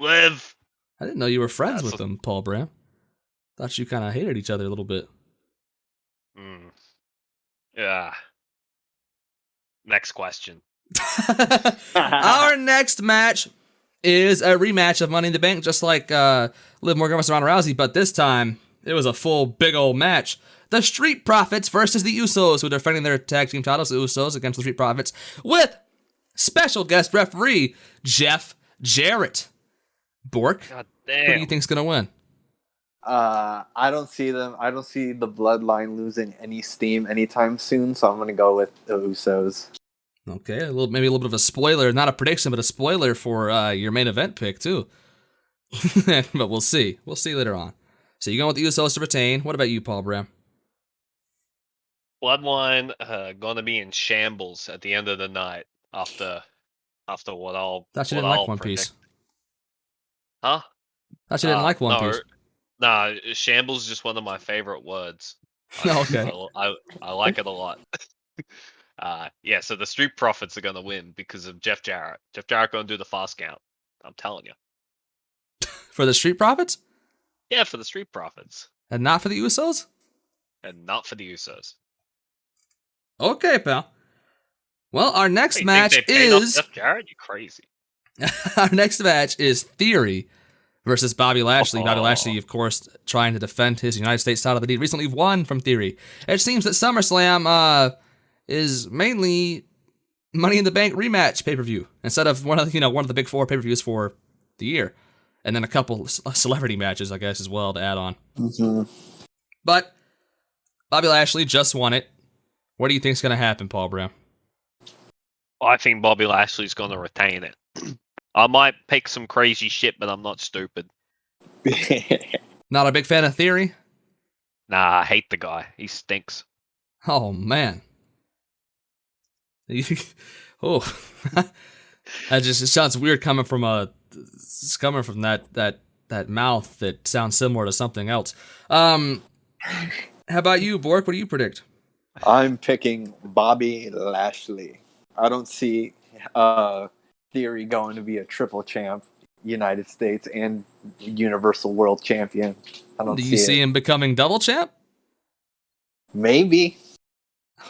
Liv! I didn't know you were friends with them, Paul Brown. Thought you kind of hated each other a little bit. Yeah. Next question. Our next match is a rematch of Money in the Bank, just like Liv Morgan versus Ronda Rousey, but this time it was a full big old match. The Street Profits versus the Usos, who are defending their tag team titles, the Usos against the Street Profits, with special guest referee Jeff Jarrett. Bork, God who do damn. you think's gonna win? I don't see them. I don't see the Bloodline losing any steam anytime soon, so I'm going to go with the Usos. Okay, maybe a little bit of a spoiler, not a prediction, but a spoiler for your main event pick too. But we'll see. We'll see later on. So you're going with the Usos to retain. What about you, Paul Brown? Bloodline gonna be in shambles at the end of the night after what I'll. Thought you what didn't like I'll One predict. Piece. Huh? Thought you didn't like One no, Piece. Nah, shambles is just one of my favorite words. Okay. I like it a lot. Yeah, so the Street Profits are gonna win because of Jeff Jarrett. Jeff Jarrett gonna do the fast count. I'm telling you. For the Street Profits? Yeah, for the Street Profits. And not for the Usos? And not for the Usos. Okay, pal. Well, our next You match think they paid off is... Jeff Jarrett? You crazy. Our next match is Theory versus Bobby Lashley. Bobby Lashley, of course, trying to defend his United States title that he recently won from Theory. It seems that SummerSlam is mainly Money in the Bank rematch pay-per-view instead of one of the big four pay-per-views for the year, and then a couple celebrity matches, I guess, as well to add on. Mm-hmm. But Bobby Lashley just won it. What do you think's going to happen, Paul Brown? I think Bobby Lashley's gonna retain it. I might pick some crazy shit, but I'm not stupid. Not a big fan of Theory? Nah, I hate the guy. He stinks. Oh, man. Oh, it sounds weird coming from that mouth that sounds similar to something else. How about you, Bork? What do you predict? I'm picking Bobby Lashley. I don't see Theory going to be a triple champ, United States and Universal World Champion. I don't. Do you see him becoming double champ? Maybe.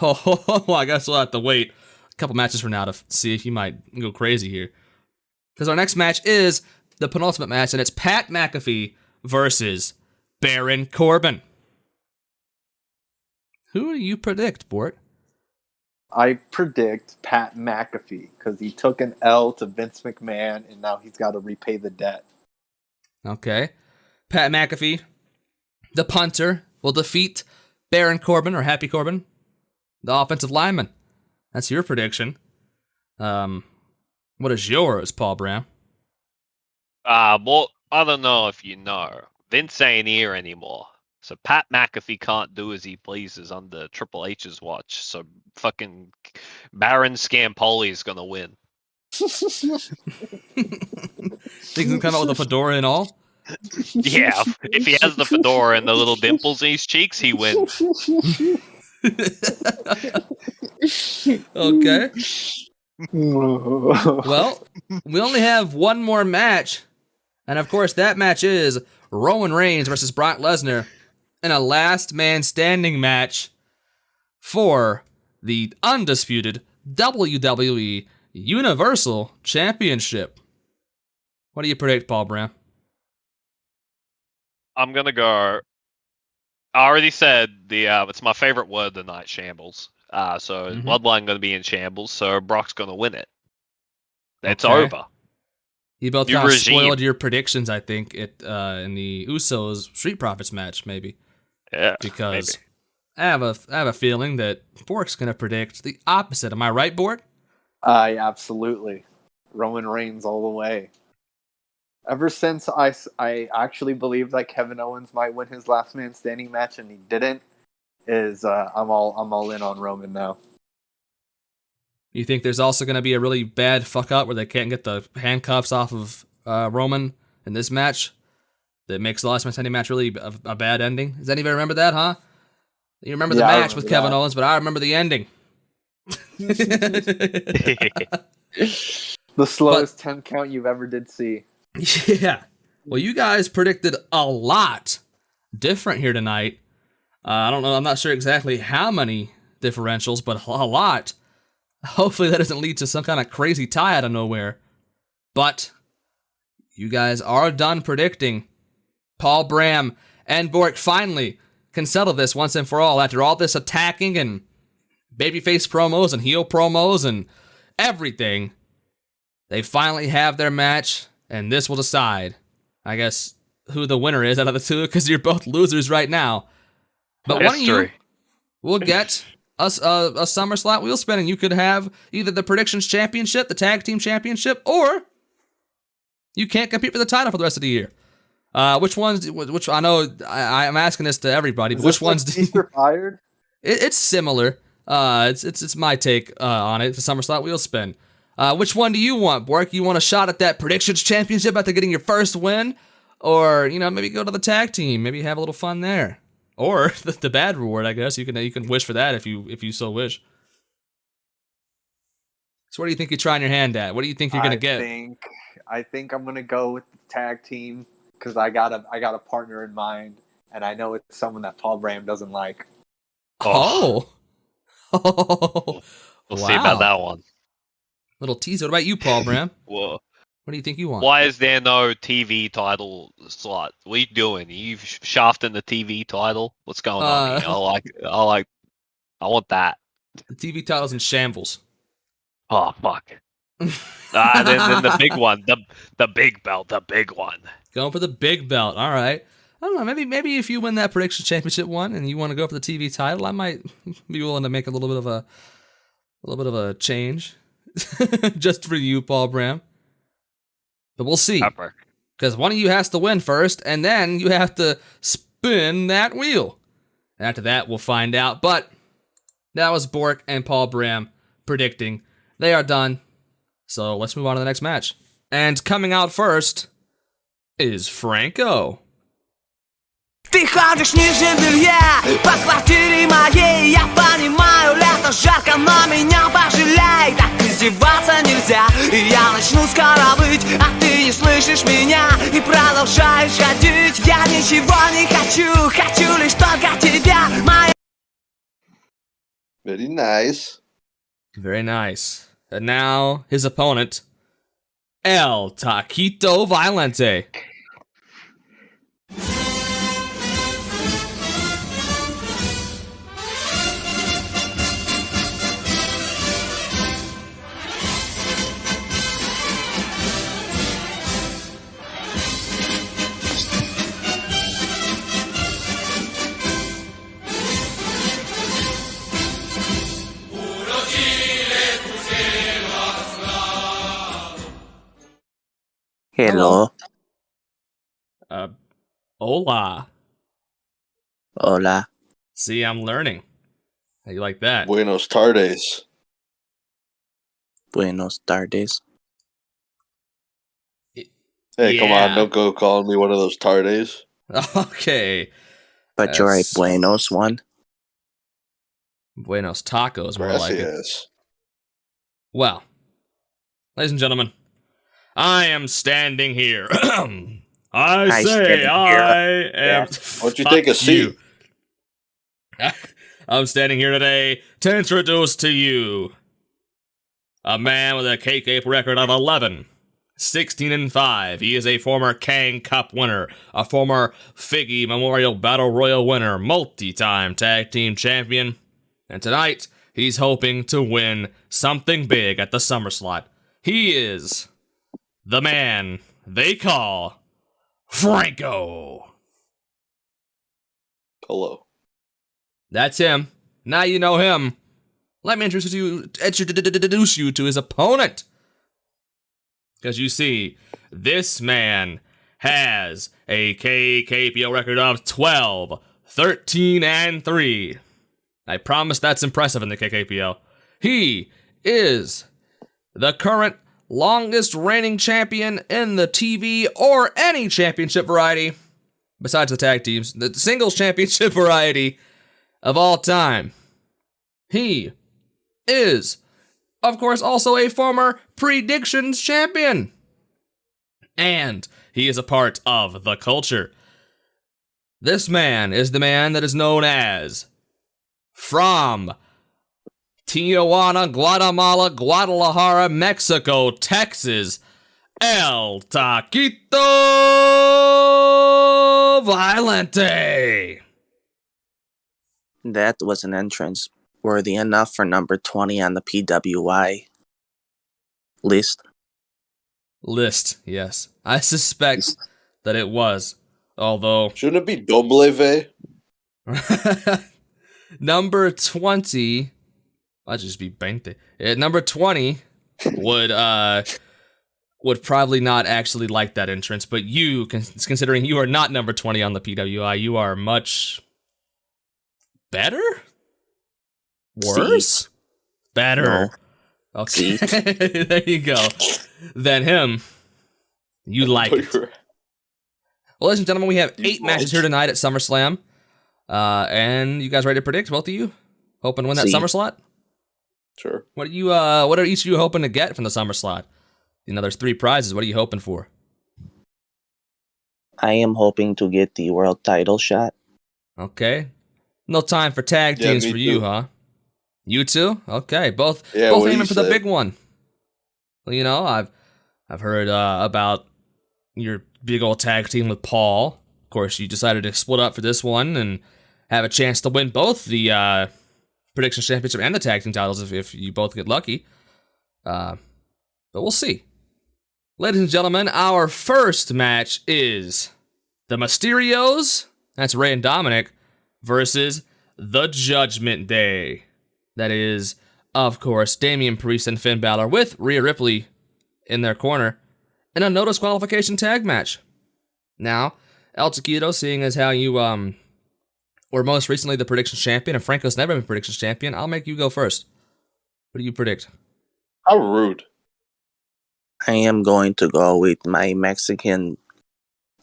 Oh, I guess we'll have to wait a couple matches from now to see if he might go crazy here. Because our next match is the penultimate match, and it's Pat McAfee versus Baron Corbin. Who do you predict, Bort? I predict Pat McAfee because he took an L to Vince McMahon, and now he's got to repay the debt. Okay. Pat McAfee, the punter, will defeat Baron Corbin, or Happy Corbin, the offensive lineman. That's your prediction. What is yours, Paul Brown? Well, I don't know if you know. Vince ain't here anymore. So Pat McAfee can't do as he pleases under Triple H's watch. So fucking Baron Scampoli is gonna win. Think he can come out with a fedora and all? Yeah, if he has the fedora and the little dimples in his cheeks, he wins. Okay. Well, we only have one more match. And of course, that match is Roman Reigns versus Brock Lesnar in a last man standing match for the undisputed WWE Universal Championship. What do you predict, Paul Brown? I'm gonna go. I already said it's my favorite word of the night, shambles. So Bloodline gonna be in shambles, so Brock's gonna win it. It's over. You both New kind of regime. spoiled your predictions, I think, in the Usos Street Profits match, maybe. Yeah, because maybe. I have a feeling that Bork's gonna predict the opposite. Am I right, Bork? Absolutely. Roman Reigns all the way. Ever since I actually believed that Kevin Owens might win his last man standing match and he didn't, I'm all in on Roman now. You think there's also going to be a really bad fuck up where they can't get the handcuffs off of Roman in this match that makes the last man standing match really a bad ending? Does anybody remember that, huh? You remember the match with Kevin Owens, but I remember the ending. The slowest 10 count you've ever did see. Yeah. Well, you guys predicted a lot different here tonight. I don't know. I'm not sure exactly how many differentials, but a lot. Hopefully that doesn't lead to some kind of crazy tie out of nowhere. But you guys are done predicting. Paul Bram and Bork finally can settle this once and for all after all this attacking and babyface promos and heel promos and everything. They finally have their match, and this will decide, I guess, who the winner is out of the two, because you're both losers right now. But one of you will get a SummerSlot wheel spin, and you could have either the Predictions Championship, the Tag Team Championship, or you can't compete for the title for the rest of the year. Which ones? Which I know I'm asking this to everybody, but which ones? Fired? It's similar. It's my take on it. The SummerSlot wheel spin. Which one do you want, Bork? You want a shot at that Predictions Championship after getting your first win? Or, maybe go to the tag team, maybe have a little fun there. Or the bad reward, I guess. You can wish for that if you so wish. So what do you think you're trying your hand at? What do you think you're gonna get? I think I'm gonna go with the tag team because I got a partner in mind, and I know it's someone that Paul Bram doesn't like. Oh. We'll see about that one. Little teaser. What about you, Paul Bram? Whoa. What do you think you want? Why is there no TV title slot? What are you doing? Are you shafting the TV title? What's going on here? I want that. The TV title's in shambles. Oh, fuck. Then the big one. The big belt. The big one. Going for the big belt. All right. I don't know. Maybe if you win that Prediction Championship one and you want to go for the TV title, I might be willing to make a little bit of a change just for you, Paul Bram. But we'll see. Because one of you has to win first, and then you have to spin that wheel. And after that, we'll find out. But that was Bork and Paul Bram predicting. They are done. So let's move on to the next match. And coming out first is Franco. Ты ходишь в нижнем белье по квартире моей. Я понимаю, лето жарко, но меня пожалей. Так издеваться нельзя, и я начну скоро выть. А ты не слышишь меня и продолжаешь ходить. Я ничего не хочу, хочу лишь только тебя, моя. Very nice. Very nice. And now his opponent, El Taquito Violente. Hello. Hola. Hola. See, I'm learning. How you like that? Buenos tardes. Buenos tardes. Hey, come on, don't go calling me one of those tardes. Okay. But you're a buenos one. Buenos tacos, more like it. Well, ladies and gentlemen, I am standing here. I am. Why don't you take a seat? I'm standing here today to introduce to you A man with a kayfabe record of 11, 16-5. He is a former Kang Cup winner, a former Figgy Memorial Battle Royal winner, multi-time tag team champion. And tonight, he's hoping to win something big at the SummerSlot. He is the man they call Franco. Hello. That's him. Now you know him. Let me introduce you to his opponent. Because you see, this man has a KKPO record of 12, 13-3. I promise that's impressive in the KKPO. He is the current longest reigning champion in the TV or any championship variety, besides the tag teams, the singles championship variety of all time. He is, of course, also a former predictions champion. And he is a part of the culture. This man is the man that is known as, from Tijuana, Guatemala, Guadalajara, Mexico, Texas, El Taquito Violente. That was an entrance worthy enough for number 20 on the PWI list. List, yes. I suspect that it was, although... Shouldn't it be W? Number 20... I'll just be 20. Number 20 would probably not actually like that entrance, but you, considering you are not number 20 on the PWI, you are much... better? Worse? C. Better. No. Okay. There you go. Than him. You like it. Well, ladies and gentlemen, we have 8 matches here tonight at SummerSlam. And you guys ready to predict, both of you? Hoping to win that SummerSlot? Sure. What are each of you hoping to get from the SummerSlot? You know, there's 3 prizes. What are you hoping for? I am hoping to get the world title shot. Okay. No time for tag teams for you, huh? You too? Okay, both aiming for the big one. Well, you know, I've heard about your big old tag team with Paul. Of course, you decided to split up for this one and have a chance to win both the Predictions Championship and the tag team titles if you both get lucky. But we'll see. Ladies and gentlemen, our first match is the Mysterios, that's Rey and Dominic, versus the Judgment Day. That is, of course, Damian Priest and Finn Balor with Rhea Ripley in their corner in a no disqualification tag match. Now, El Taquito, seeing as how you were most recently the Predictions Champion, and Franco's never been Predictions Champion, I'll make you go first. What do you predict? How rude. I am going to go with my Mexican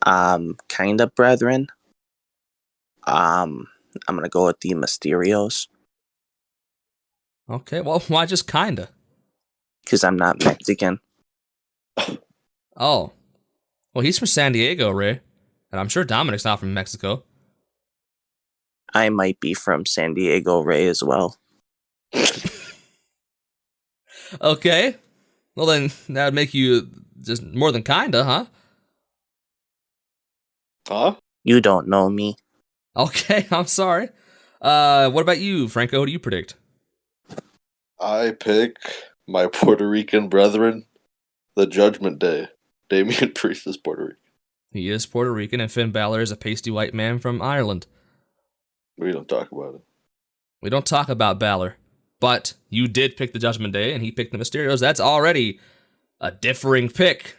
kind of brethren. I'm going to go with the Mysterios. Okay, well, why just kinda? Because I'm not Mexican. Oh. Well, he's from San Diego, Ray. And I'm sure Dominic's not from Mexico. I might be from San Diego, Ray, as well. Okay. Well, then, that would make you just more than kinda, huh? Huh? You don't know me. Okay, I'm sorry. What about you, Franco? What do you predict? I pick my Puerto Rican brethren, the Judgment Day. Damian Priest is Puerto Rican. He is Puerto Rican, and Finn Balor is a pasty white man from Ireland. We don't talk about it. We don't talk about Balor, but you did pick the Judgment Day, and he picked the Mysterios. That's already a differing pick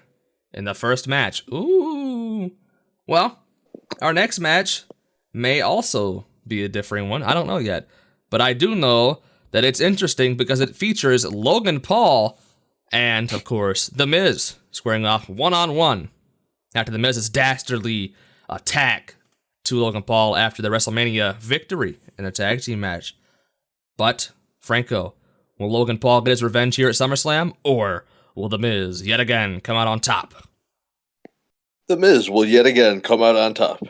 in the first match. Ooh. Well, our next match may also be a differing one. I don't know yet, but I do know that it's interesting because it features Logan Paul and, of course, The Miz squaring off one-on-one after The Miz's dastardly attack to Logan Paul after the WrestleMania victory in a tag team match. But, Franco, will Logan Paul get his revenge here at SummerSlam, or will The Miz yet again come out on top? The Miz will yet again come out on top.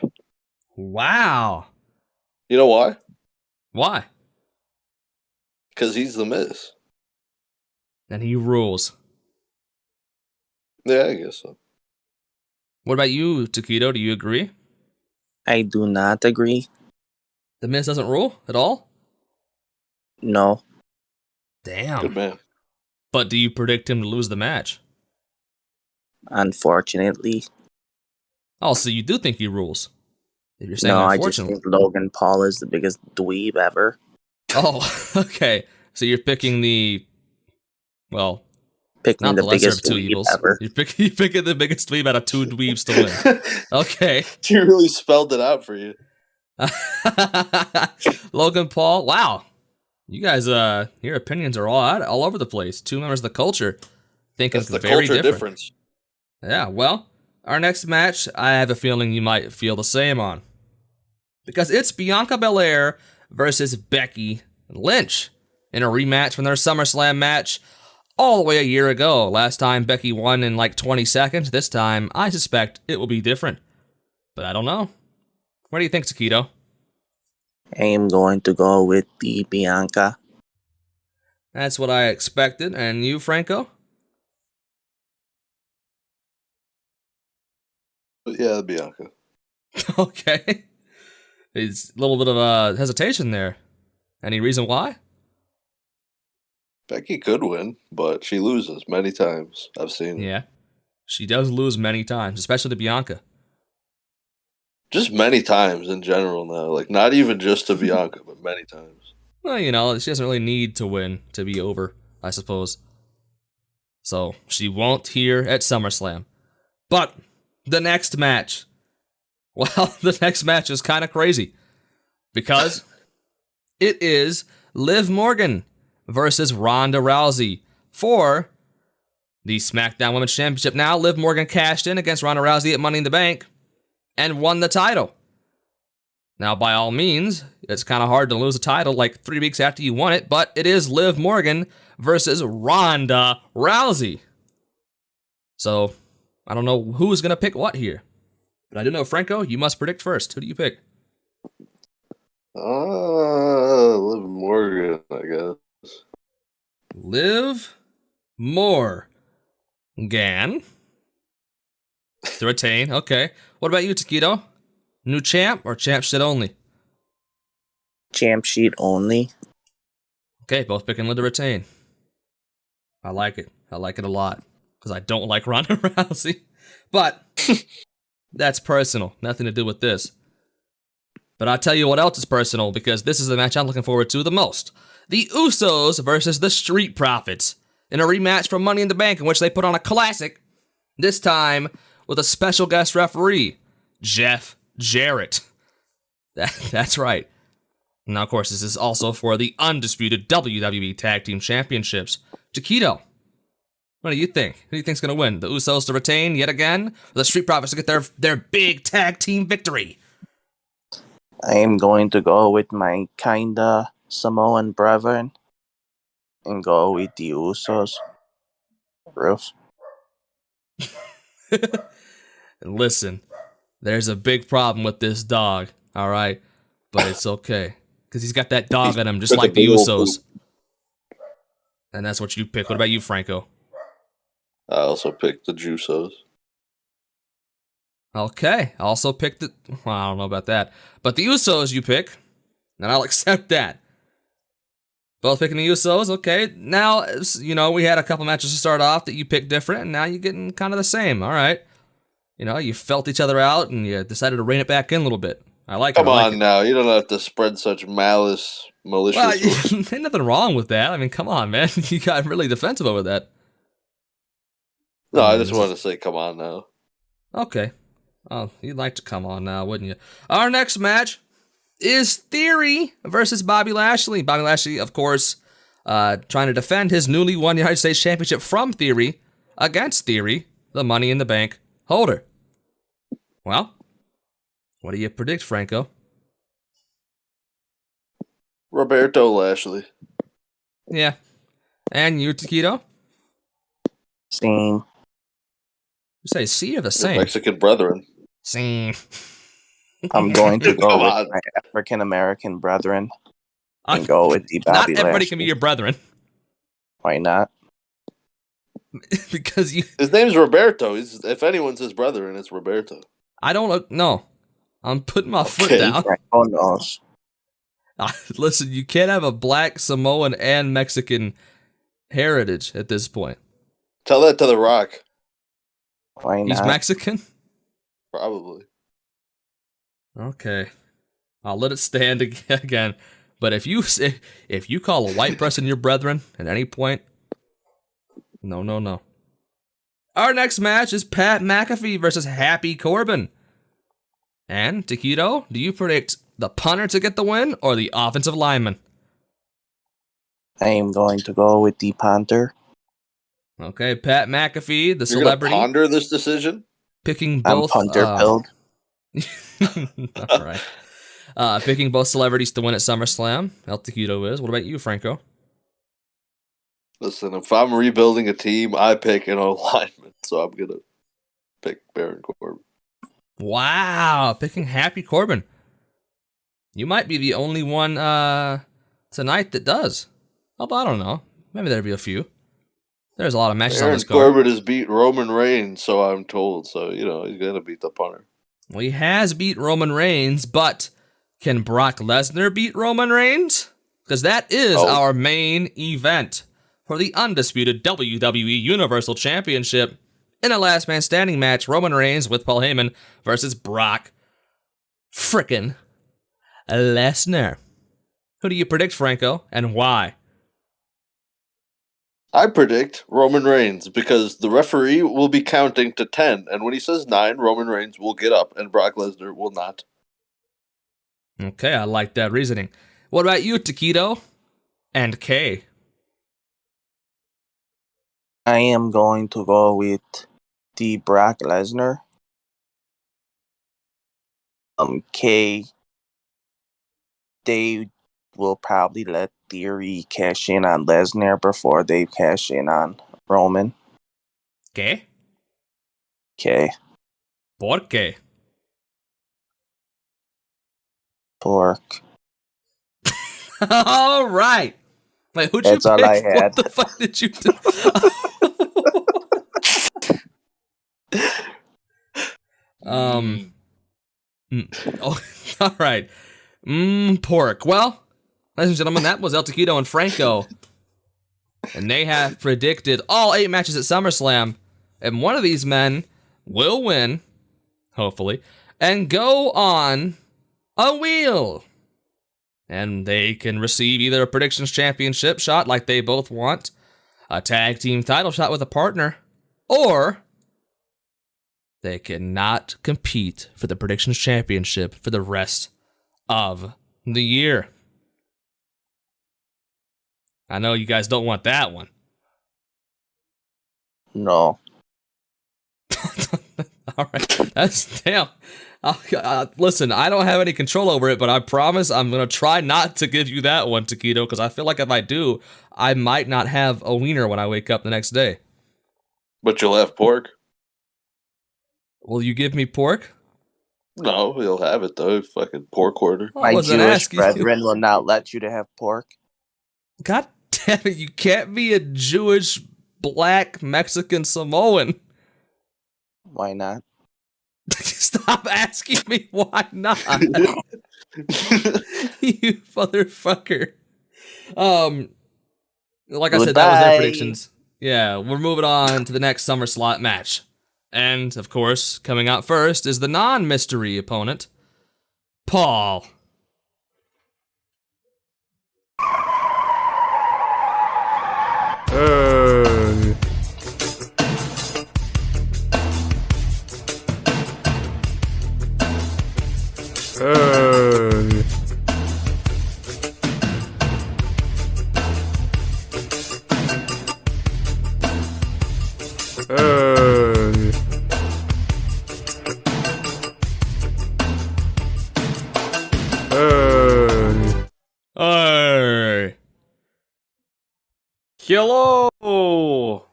Wow. You know why? Why? Because he's The Miz. And he rules. Yeah, I guess so. What about you, Taquito? Do you agree? I do not agree. The Miz doesn't rule at all? No. Damn. Good man. But do you predict him to lose the match? Unfortunately. Oh, so you do think he rules? If you're saying No, I just unfortunately. think Logan Paul is the biggest dweeb ever. Oh, okay. So you're picking the, well, Picking not the the lesser of biggest two dweeb evils. ever. You're picking the biggest dweeb out of two dweebs to win. Okay. She really spelled it out for you. Logan Paul. Wow. You guys, your opinions are all over the place. Two members of the culture thinking That's the very culture different. difference. Yeah, well, our next match, I have a feeling you might feel the same on. Because it's Bianca Belair versus Becky Lynch in a rematch from their SummerSlam match all the way a year ago. Last time Becky won in like 20 seconds. This time, I suspect it will be different. But I don't know. What do you think, Taquito? I am going to go with the Bianca. That's what I expected. And you, Franco? Yeah, Bianca. Okay. It's a little bit of hesitation there. Any reason why? Becky could win, but she loses many times. I've seen it. Yeah. She does lose many times, especially to Bianca. Just many times in general now. Like, not even just to Bianca, but many times. Well, you know, she doesn't really need to win to be over, I suppose. So, she won't here at SummerSlam. But, the next match. Well, the next match is kind of crazy. Because it is Liv Morgan versus Ronda Rousey for the SmackDown Women's Championship. Now, Liv Morgan cashed in against Ronda Rousey at Money in the Bank and won the title. Now, by all means, it's kind of hard to lose a title like 3 weeks after you won it, but it is Liv Morgan versus Ronda Rousey. So, I don't know who's going to pick what here. But I do know, Franco, you must predict first. Who do you pick? Liv Morgan, I guess. Liv Morgan. To retain, okay. What about you, Taquito? New champ or champ shit only? Champ sheet only. Okay, both picking Liv to retain. I like it. I like it a lot. Because I don't like Ronda Rousey. But that's personal. Nothing to do with this. But I'll tell you what else is personal, because this is the match I'm looking forward to the most. The Usos versus the Street Profits in a rematch from Money in the Bank in which they put on a classic, this time with a special guest referee, Jeff Jarrett. That's right. Now, of course, this is also for the undisputed WWE Tag Team Championships. Taquito, what do you think? Who do you think's going to win? The Usos to retain yet again? Or the Street Profits to get their big tag team victory? I am going to go with my kinda Samoan brethren and go with the Usos. Roof. Listen, there's a big problem with this dog, all right? But it's okay. Because he's got that dog in him, just like the Usos. And that's what you pick. What about you, Franco? I also picked the Jusos. Okay, I also picked the... Well, I don't know about that. But the Usos you pick, and I'll accept that. Both picking the Usos, okay. Now, you know, we had a couple matches to start off that you picked different, and now you're getting kind of the same, all right. You know, you felt each other out, and you decided to rein it back in a little bit. I like it. Come on now, you don't have to spread such malicious... Well, ain't nothing wrong with that. I mean, come on, man. You got really defensive over that. No, I just wanted to say, come on now. Okay. Oh, you'd like to come on now, wouldn't you? Our next match is Theory versus Bobby Lashley. Bobby Lashley, of course, trying to defend his newly won United States Championship from Theory against Theory, the Money in the Bank holder. Well, what do you predict, Franco? Roberto Lashley. Yeah. And you, Taquito? Same. You say C or the same? Mexican brethren. Same. I'm going to go with my African American brethren and go with the Bobby Not everybody Lashley. can be your brethren. Why not? Because his name's Roberto. If anyone's his brother, and it's Roberto. I don't know. I'm putting my foot down. Oh no. Listen, you can't have a black, Samoan, and Mexican heritage at this point. Tell that to The Rock. Why not? He's Mexican? Probably. Okay. I'll let it stand again. But if you call a white person your brethren at any point, no. Our next match is Pat McAfee versus Happy Corbin. And, Taquito, do you predict the punter to get the win or the offensive lineman? I am going to go with the punter. Okay, Pat McAfee, the You're celebrity. Gonna ponder this decision? Picking both. I'm punter build. All right. Picking both celebrities to win at SummerSlam. El Taquito is. What about you, Franco? Listen, if I'm rebuilding a team, I pick an alignment, so I'm gonna pick Baron Corbin. Wow, picking Happy Corbin. You might be the only one tonight that does. Although I don't know. Maybe there'll be a few. There's a lot of matches on this card. Corbin has beat Roman Reigns, so I'm told. So, he's going to beat the punter. Well, he has beat Roman Reigns, but can Brock Lesnar beat Roman Reigns? Because that is our main event for the undisputed WWE Universal Championship. In a last man standing match, Roman Reigns with Paul Heyman versus Brock frickin' Lesnar. Who do you predict, Franco, and why? I predict Roman Reigns because the referee will be counting to 10, and when he says 9, Roman Reigns will get up and Brock Lesnar will not. Okay, I like that reasoning. What about you, Taquito and Kay? I am going to go with the Brock Lesnar. Kay, they will probably let Theory cash in on Lesnar before they cash in on Roman. ¿Qué? Okay. ¿Por qué? Pork. All right. Wait, who'd That's you pick? all I had. What the fuck did you do? All right. Pork. Well, ladies and gentlemen, that was El Taquito and Franco. And they have predicted all 8 matches at SummerSlam. And one of these men will win, hopefully, and go on a wheel. And they can receive either a predictions championship shot like they both want, a tag team title shot with a partner, or they cannot compete for the predictions championship for the rest of the year. I know you guys don't want that one. No. All right. That's damn. Listen, I don't have any control over it, but I promise I'm going to try not to give you that one, Taquito, because I feel like if I do, I might not have a wiener when I wake up the next day. But you'll have pork? Will you give me pork? No, you'll have it, though. Fucking pork quarter. My Jewish brethren will not let you to have pork. God damn it, you can't be a Jewish, black, Mexican, Samoan. Why not? Stop asking me why not. You motherfucker. Like I said, that was their predictions. Yeah, we're moving on to the next SummerSlot match. And, of course, coming out first is the non-mystery opponent, Paul. Hey. Hey. Hey. Hey. Hey. Hello.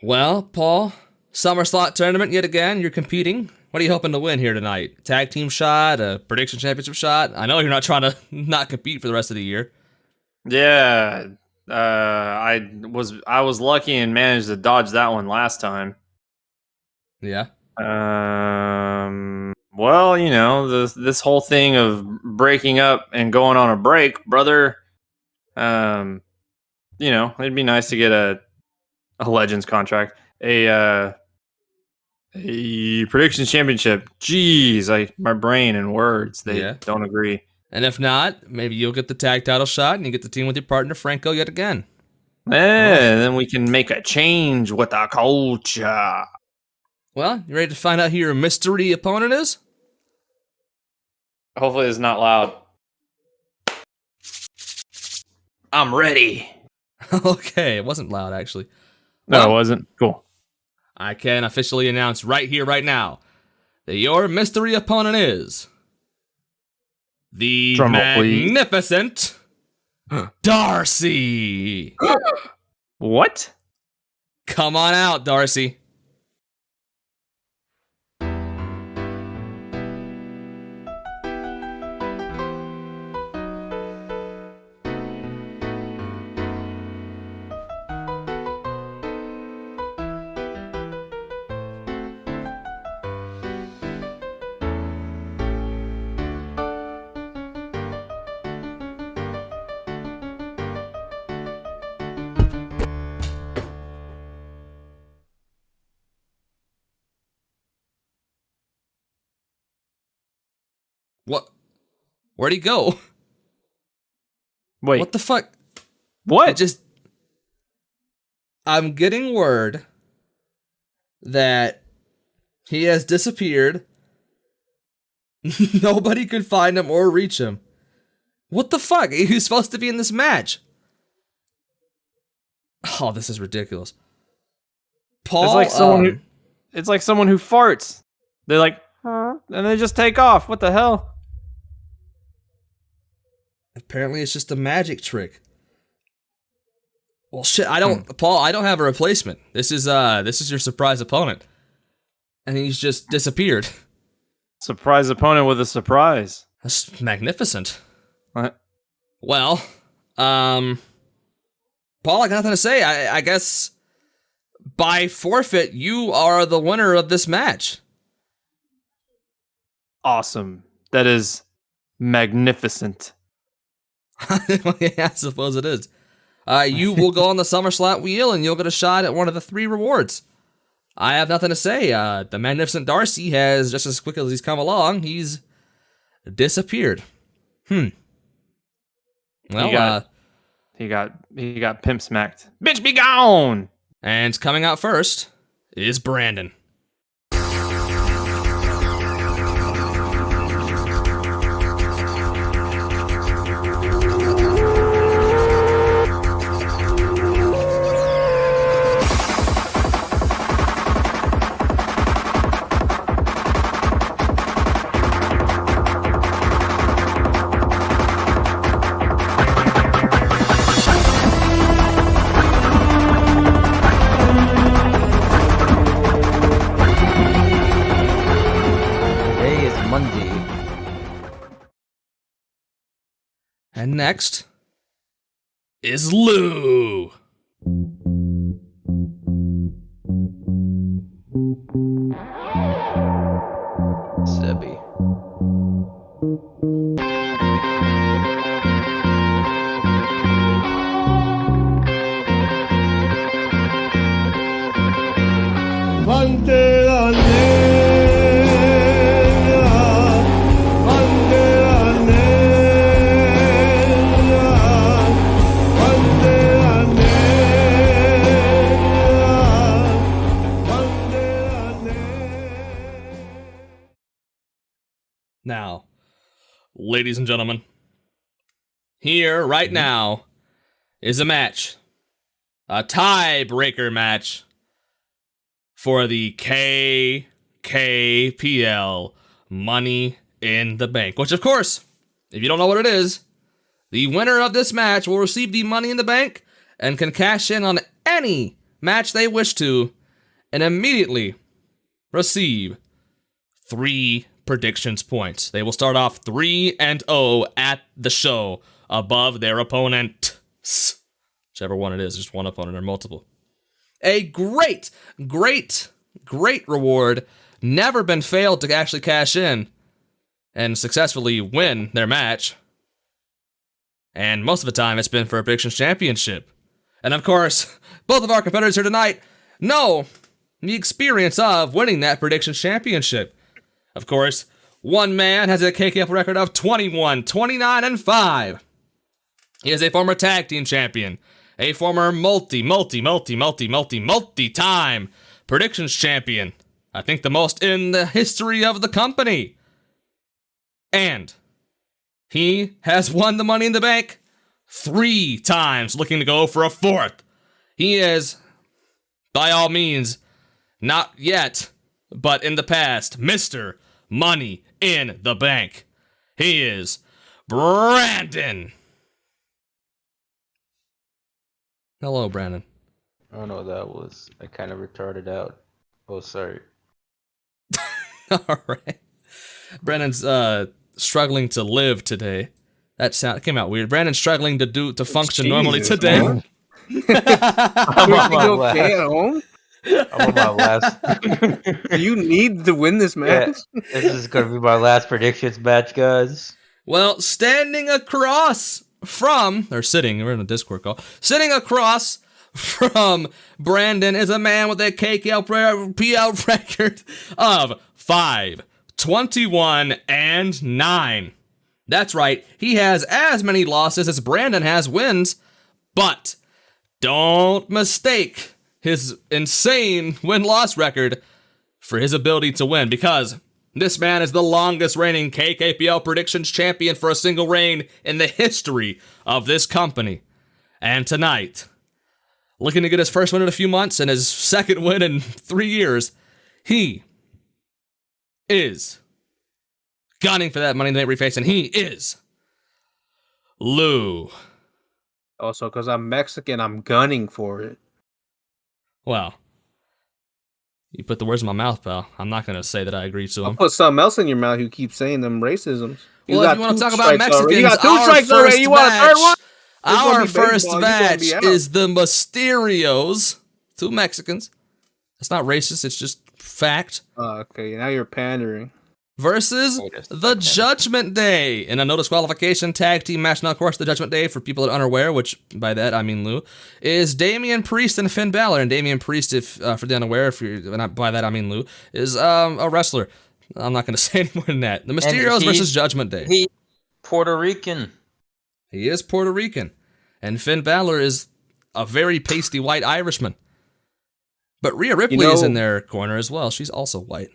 Well, Paul, SummerSlot tournament yet again. You're competing. What are you hoping to win here tonight? Tag team shot, a prediction championship shot? I know you're not trying to not compete for the rest of the year. Yeah, I was lucky and managed to dodge that one last time. Yeah. Well, you know, this whole thing of breaking up and going on a break, brother. You know, it'd be nice to get a Legends contract, a predictions championship. Jeez, my brain and words they don't agree. And if not, maybe you'll get the tag title shot and you get the team with your partner Franco yet again. Then we can make a change with our culture. Well, you ready to find out who your mystery opponent is? Hopefully it's not loud. I'm ready. Okay, it wasn't loud, actually. No, it wasn't. Cool. I can officially announce right here, right now, that your mystery opponent is the magnificent Darcy. What? Come on out, Darcy. What? Where'd he go? Wait. What the fuck? What? I'm getting word that he has disappeared. Nobody could find him or reach him. What the fuck? He was supposed to be in this match. Oh, this is ridiculous. Paul, it's like someone who farts. They're like, and they just take off. What the hell? Apparently it's just a magic trick. Well, shit, Paul, I don't have a replacement. This is your surprise opponent. And he's just disappeared. Surprise opponent with a surprise. That's magnificent. What? Well, Paul, I got nothing to say. I guess by forfeit, you are the winner of this match. Awesome. That is magnificent. Yeah, I suppose it is. You will go on the SummerSlot wheel and you'll get a shot at one of the 3 rewards. I have nothing to say. The magnificent Darcy has, just as quick as he's come along, he's disappeared. Well, he got pimp smacked. Bitch, be gone! And coming out first is Brandon. And next is Lou. Sebby. Now, ladies and gentlemen, here right now is a match, a tiebreaker match for the KKPL Money in the Bank, which of course, if you don't know what it is, the winner of this match will receive the Money in the Bank and can cash in on any match they wish to and immediately receive 3 predictions points. They will start off 3-0 at the show above their opponents. Whichever one it is, just one opponent or multiple. A great, great, great reward. Never been failed to actually cash in and successfully win their match. And most of the time, it's been for a Predictions Championship. And of course, both of our competitors here tonight know the experience of winning that Predictions Championship. Of course, one man has a KKF record of 21, 29, and 5. He is a former tag team champion, a former multi-time Predictions champion. I think the most in the history of the company. And he has won the Money in the Bank 3 times, looking to go for a 4th. He is, by all means, not yet, but in the past, Mr. Money in the Bank. He is Brandon. Hello, Brandon. I don't know what that was. I kind of retarded out. Oh, sorry. All right. Brandon's struggling to live today. That came out weird. Brandon's struggling to function normally today. I'm on my okay at home? I'm on my last. Do you need to win this match? Yeah, this is going to be my last predictions match, guys. Well, standing across from, or sitting, we're in a Discord call, sitting across from Brandon is a man with a KKL record of 5, 21, and 9. That's right, he has as many losses as Brandon has wins, but don't mistake his insane win-loss record for his ability to win, because this man is the longest reigning KKPL Predictions champion for a single reign in the history of this company. And tonight, looking to get his first win in a few months and his second win in 3 years, he is gunning for that Money in the Bank briefcase, and he is Lou. Also, because I'm Mexican, I'm gunning for it. Well, you put the words in my mouth, pal. I'm not going to say that I agree to I'll him. put something else in your mouth. You keep saying them racisms. Well, if you want to talk about Mexicans, you got 2 strikes already. You want a 3rd one? Our first match is the Mysterios. 2 Mexicans. It's not racist, it's just fact. Okay, now you're pandering. Versus the Judgment Day in a no disqualification tag team match. Now, of course, the Judgment Day, for people that are unaware, which by that I mean Lou, is Damian Priest and Finn Balor. And Damian Priest, if for the unaware, if you're not by that I mean Lou, is a wrestler. I'm not going to say any more than that. The Mysterios versus Judgment Day. He's Puerto Rican. He is Puerto Rican. And Finn Balor is a very pasty white Irishman. But Rhea Ripley is in their corner as well. She's also white.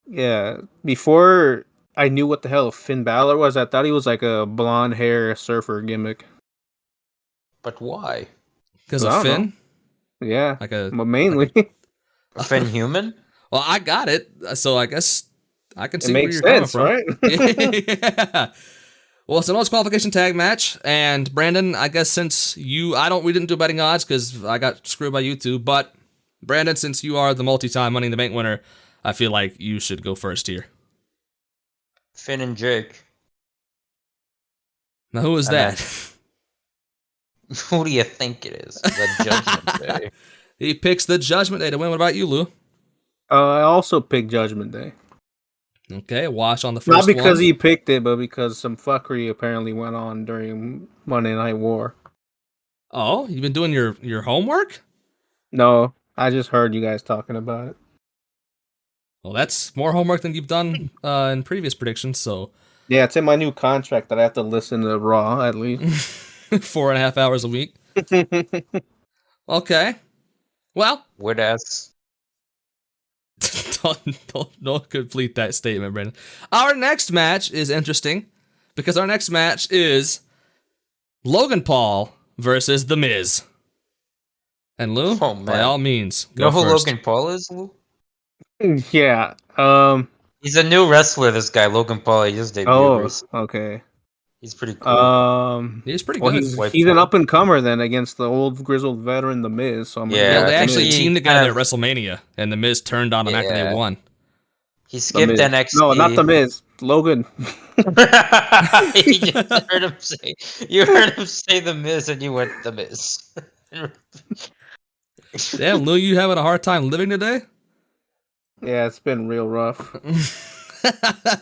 Yeah, before I knew what the hell Finn Balor was, I thought he was like a blonde hair surfer gimmick. But why? Because of Finn? Know. Yeah, but mainly. A Finn human? Well, I got it, so I guess I can see where you're sense, coming from. Right? Yeah. Well, it's a no disqualification tag match, and Brandon, I guess since we didn't do betting odds because I got screwed by you two, but Brandon, since you are the multi-time Money in the Bank winner, I feel like you should go first here. Finn and Jake. Now, who is that? Who do you think it is? The Judgment Day. He picks the Judgment Day to win. What about you, Lou? I also picked Judgment Day. Okay, watch on the first one. Not because he picked it, but because some fuckery apparently went on during Monday Night War. Oh, you've been doing your homework? No, I just heard you guys talking about it. Well, that's more homework than you've done in previous predictions, so... Yeah, it's in my new contract that I have to listen to Raw, at least. 4.5 hours a week. Okay. Well... Weird ass. Don't complete that statement, Brandon. Our next match is interesting, because our next match is Logan Paul versus The Miz. And Lou, by all means, go first. You know who Logan Paul is, Lou? Yeah. He's a new wrestler, this guy, Logan Paul. He just debuted. Oh, okay. He's pretty cool. He's pretty good. He's an up-and-comer then against the old grizzled veteran, The Miz. So they actually teamed together at WrestleMania, and The Miz turned on him after they won. He skipped NXT. No, not the Miz. Logan. You heard him say. You heard him say the Miz, and you went the Miz. Damn, Lou, you having a hard time living today? Yeah, it's been real rough.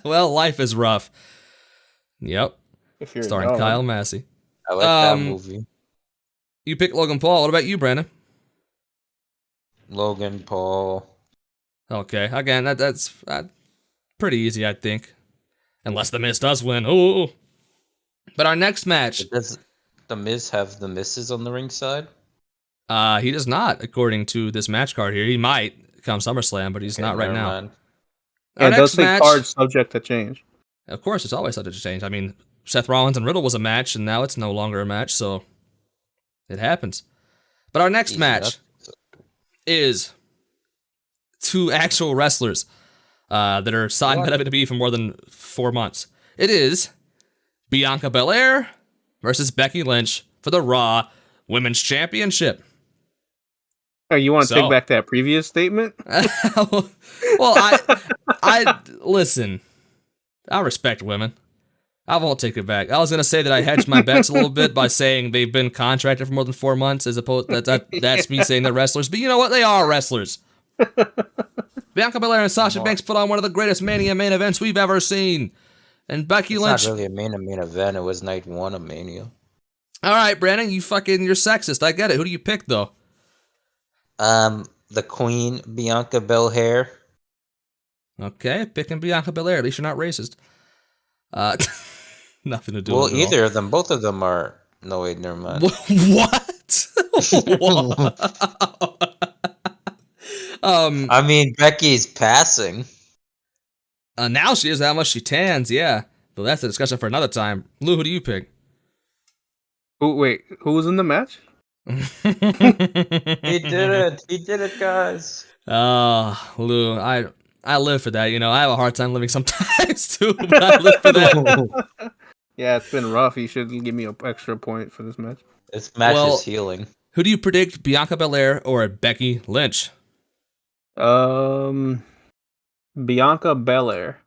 Well, life is rough. Yep. If you're starring Kyle Massey. I like that movie. You picked Logan Paul. What about you, Brandon? Logan Paul. Okay, again, that's pretty easy, I think. Unless the Miz does win. Ooh. But our next match. Does the Miz have the misses on the ringside? He does not, according to this match card here. He might come SummerSlam, but he's not right now. And it does say card subject to change. Of course, it's always subject to change. I mean, Seth Rollins and Riddle was a match, and now it's no longer a match, so it happens. But our next match is two actual wrestlers that are signed by MITB for more than 4 months. It is Bianca Belair versus Becky Lynch for the Raw Women's Championship. Oh, you want to take back that previous statement? Well, I listen. I respect women. I won't take it back. I was gonna say that I hedged my bets a little bit by saying they've been contracted for more than 4 months, as opposed that's me saying they're wrestlers. But you know what? They are wrestlers. Bianca Belair and Sasha Banks put on one of the greatest Mania main events we've ever seen, and Becky Lynch. It's not really a main event. It was night 1 of Mania. All right, Brandon, you're sexist. I get it. Who do you pick though? The Queen, Bianca Belair. Okay, picking Bianca Belair. At least you're not racist. Nothing to do Well, with it. either of them. Both of them are. No, wait, never mind. What? I mean, Becky's passing. Now she is how much she tans, yeah. But that's a discussion for another time. Lou, who do you pick? Wait, who was in the match? He did it, guys. Lou, I live for that. You know, I have a hard time living sometimes too, but I live for that. Yeah, it's been rough. You should give me an extra point for this match. This match is healing. Who do you predict, Bianca Belair or Becky Lynch? Bianca Belair.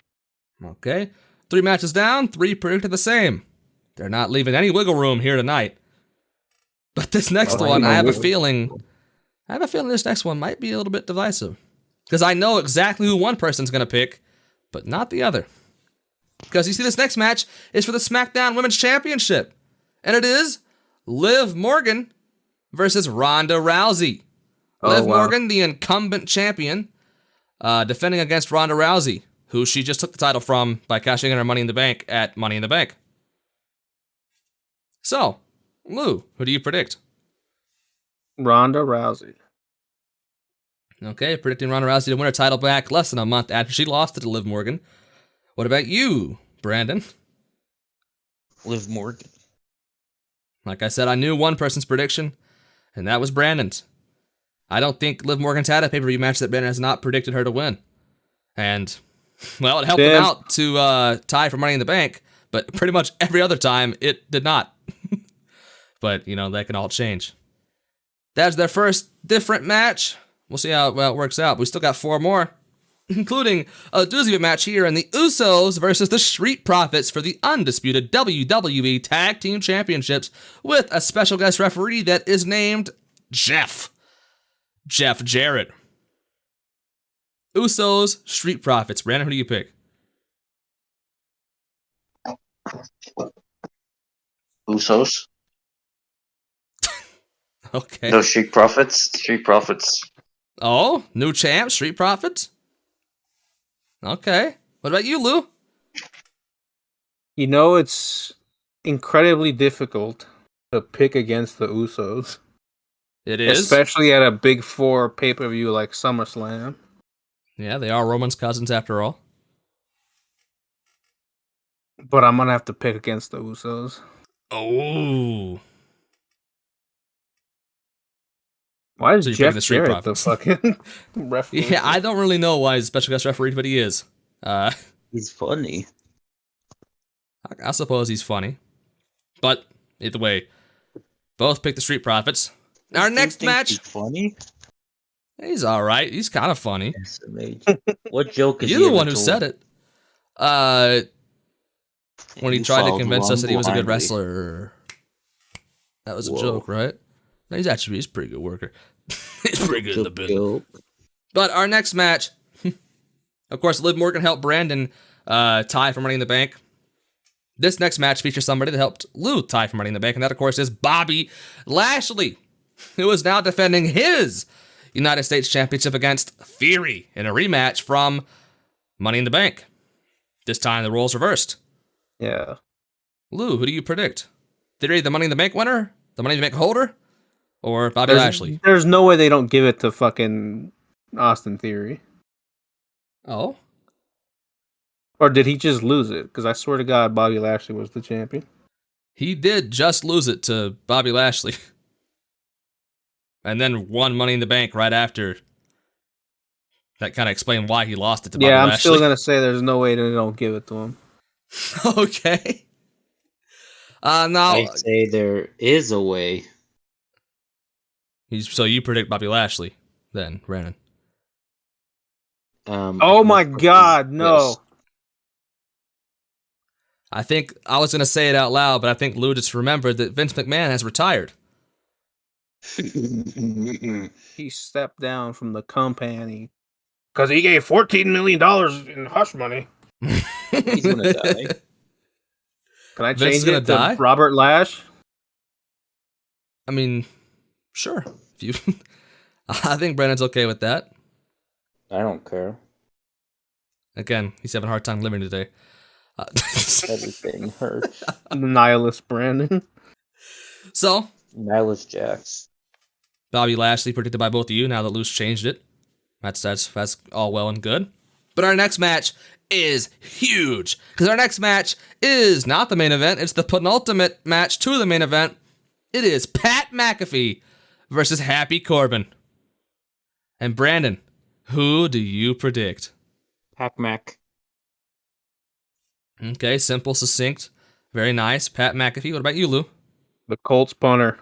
Okay. 3 matches down, 3 predicted the same. They're not leaving any wiggle room here tonight. But this next one, I have a feeling this next one might be a little bit divisive. Because I know exactly who one person's going to pick, but not the other. Because you see, this next match is for the SmackDown Women's Championship. And it is Liv Morgan versus Ronda Rousey. Liv Morgan, the incumbent champion, defending against Ronda Rousey, who she just took the title from by cashing in her Money in the Bank at Money in the Bank. So, Lou, who do you predict? Ronda Rousey. Okay, predicting Ronda Rousey to win her title back less than a month after she lost it to Liv Morgan. What about you, Brandon? Liv Morgan. Like I said, I knew one person's prediction, and that was Brandon's. I don't think Liv Morgan's had a pay-per-view match that Brandon has not predicted her to win. And, well, it helped him out to tie for Money in the Bank, but pretty much every other time, it did not. But, you know, that can all change. That's their first different match. We'll see how it works out. But we still got 4 more, including a doozy of a match here in the Usos versus the Street Profits for the undisputed WWE Tag Team Championships with a special guest referee that is named Jeff Jarrett. Usos, Street Profits. Brandon, who do you pick? Usos. Okay. No, Street Profits. Street Profits. Oh, new champ, Street Profits? Okay. What about you, Lou? You know, it's incredibly difficult to pick against the Usos. It is. Especially at a Big 4 pay-per-view like SummerSlam. Yeah, they are Roman's cousins after all. But I'm going to have to pick against the Usos. Oh. Why is Jeff Jarrett the fucking referee? Yeah, I don't really know why he's a special guest referee, but he is. He's funny. I suppose he's funny. But, either way, both pick the Street Profits. Our next match... He's funny? He's all right. He's kind of funny. What joke is You're he the ever one who told? said it. When he You tried to followed convince us that he was a good blindly. wrestler. That was a Whoa. joke, right? No, he's a pretty good worker. He's pretty good in the business. But our next match, of course, Liv Morgan helped Brandon tie for Money in the Bank. This next match features somebody that helped Lou tie for Money in the Bank, and that, of course, is Bobby Lashley, who is now defending his United States Championship against Theory in a rematch from Money in the Bank. This time, the roles reversed. Yeah. Lou, who do you predict? Theory, the Money in the Bank winner? The Money in the Bank holder? Or Bobby Lashley? There's no way they don't give it to fucking Austin Theory. Oh? Or did he just lose it? Because I swear to God, Bobby Lashley was the champion. He did just lose it to Bobby Lashley. And then won Money in the Bank right after. That kind of explained why he lost it to Bobby Yeah, I'm Lashley. still going to say there's no way they don't give it to him. Okay. Now, I say there is a way. so you predict Bobby Lashley then, Brandon? Oh my God, no. Yes. I think I was going to say it out loud, but I think Lou just remembered that Vince McMahon has retired. He stepped down from the company because he gave $14 million in hush money. He's gonna die. Can I Vince change is gonna it to die? Robert Lash? I mean, sure. If you, I think Brandon's okay with that. I don't care. Again, he's having a hard time living today. Everything hurts. Nihilist Brandon. So, Nihilist Jax. Bobby Lashley predicted by both of you. Now that Lou's changed it, that's all well and good. But our next match is huge because our next match is not the main event. It's the penultimate match to the main event. It is Pat McAfee versus Happy Corbin. And Brandon, who do you predict? Pac Mac. Okay, simple, succinct, very nice. Pat McAfee. What about you, Lou? The Colts punter.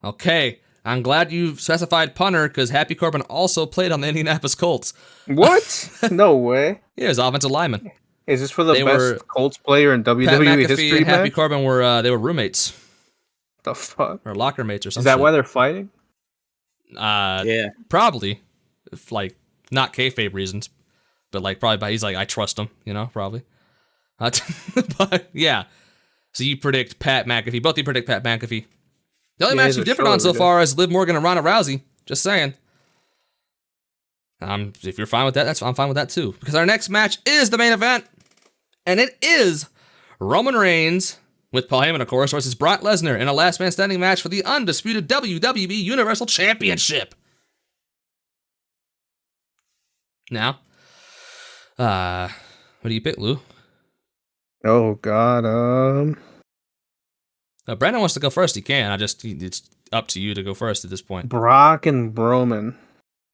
Okay, I'm glad you specified punter because Happy Corbin also played on the Indianapolis Colts. What? No way. Yeah, he was offensive lineman. Is this for the They best were- Colts player in Pat WWE McAfee history, and Happy man? Corbin were they were roommates The fuck? or locker mates or Is something. that why they're fighting? Yeah. Probably, if, like not kayfabe reasons, but like probably by he's like I trust him, probably. But yeah, so you predict Pat McAfee. Both of you predict Pat McAfee. The only Yeah, match he's you a different show on so every day. far is Liv Morgan and Ronda Rousey. Just saying. If you're fine with that, I'm fine with that too. Because our next match is the main event, and it is Roman Reigns with Paul Heyman, of course, versus Brock Lesnar in a last man standing match for the undisputed WWE Universal Championship. Now, what do you pick, Lou? Oh God. Brandon wants to go first. He can. It's up to you to go first at this point. Brock and Roman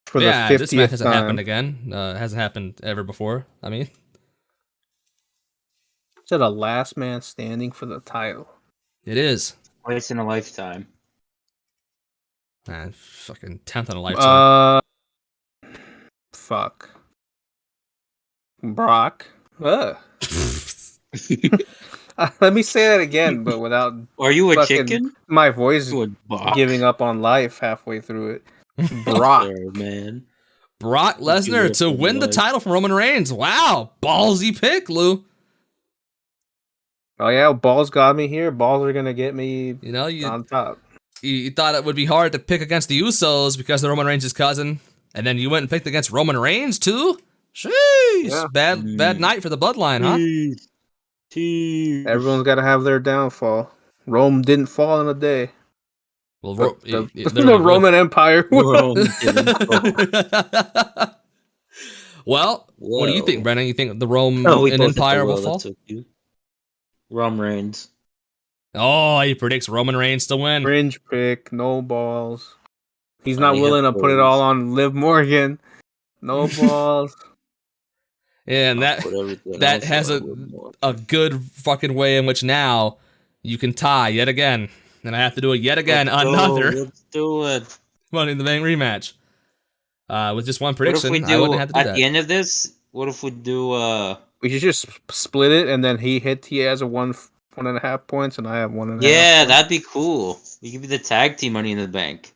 for the 50th this match hasn't time. happened again. Hasn't happened ever before. I mean, Is it a last man standing for the title? it is. Twice in a lifetime. Fucking 10th in a lifetime. Fuck. Brock. Ugh. Let me say that again, but without. Are you a fucking- chicken? My voice You a Brock? giving up on life halfway through it. Brock. There, man. Brock Lesnar to win the title from Roman Reigns. Wow, ballsy pick, Lou. Oh yeah, balls got me here. Balls are gonna get me. You on top. You thought it would be hard to pick against the Usos because they're Roman Reigns' cousin, and then you went and picked against Roman Reigns too. Sheesh, Yeah. bad night for the bloodline, huh? Everyone's got to have their downfall. Rome didn't fall in a day. Well, The Roman Empire. Well, what do you think, Brennan? You think the Roman Oh, we both hit the Empire will roll, fall? that's okay. Rum Reigns. Oh, he predicts Roman Reigns to win. Fringe pick, no balls. He's not I willing to have put it balls. all on Liv Morgan. No balls. Yeah, and that has a good fucking way in which now you can tie yet again. And I have to do it yet again. Let's go, Another Let's do it. Money in the Bank rematch. With just one What if prediction, we I wouldn't do have to do at that. the end of this? What if we do? We should just split it, and then he has a 1.5 points, and I have 1.5. Yeah, points. that'd be cool. We could be the tag team Money in the Bank.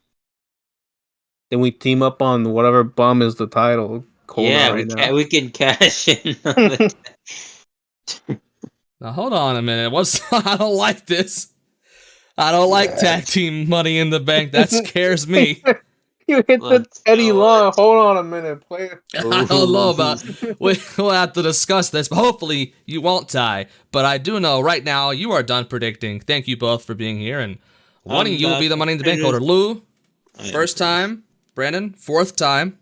Then we team up on whatever bum is the title. Yeah, right now. we can cash in. On the Now hold on a minute. I don't like this. I don't like tag team Money in the Bank. That scares me. You hit the Eddie Long. Hold on a minute. Play it. I don't know about. We'll have to discuss this. But hopefully you won't, Ty. But I do know right now you are done predicting. Thank you both for being here, and one of you will be the Money in the Bank holder. Lou, first time. Brandon, fourth time.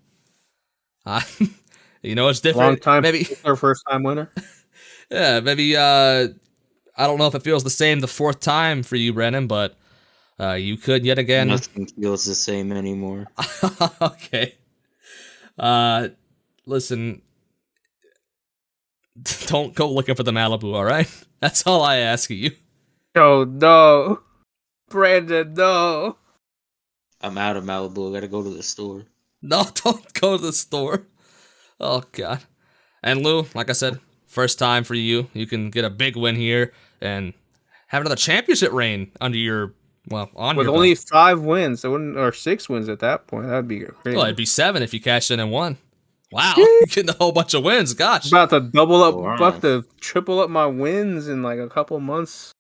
You know it's different. Long time. Maybe our first time winner. Yeah, maybe. I don't know if it feels the same the fourth time for you, Brandon, but you could yet again. Nothing feels the same anymore. Okay. Listen. Don't go looking for the Malibu, all right? That's all I ask of you. Oh no, Brandon, no. I'm out of Malibu. I gotta go to the store. No, don't go to the store. Oh God. And Lou, like I said, first time for you. You can get a big win here and have another championship reign under your with only 5 wins, or 6 wins at that point. That'd be crazy. Well, it'd be 7 if you cashed in and won. Wow, you're getting a whole bunch of wins. Gosh, about to double up, about to triple up my wins in like a couple months.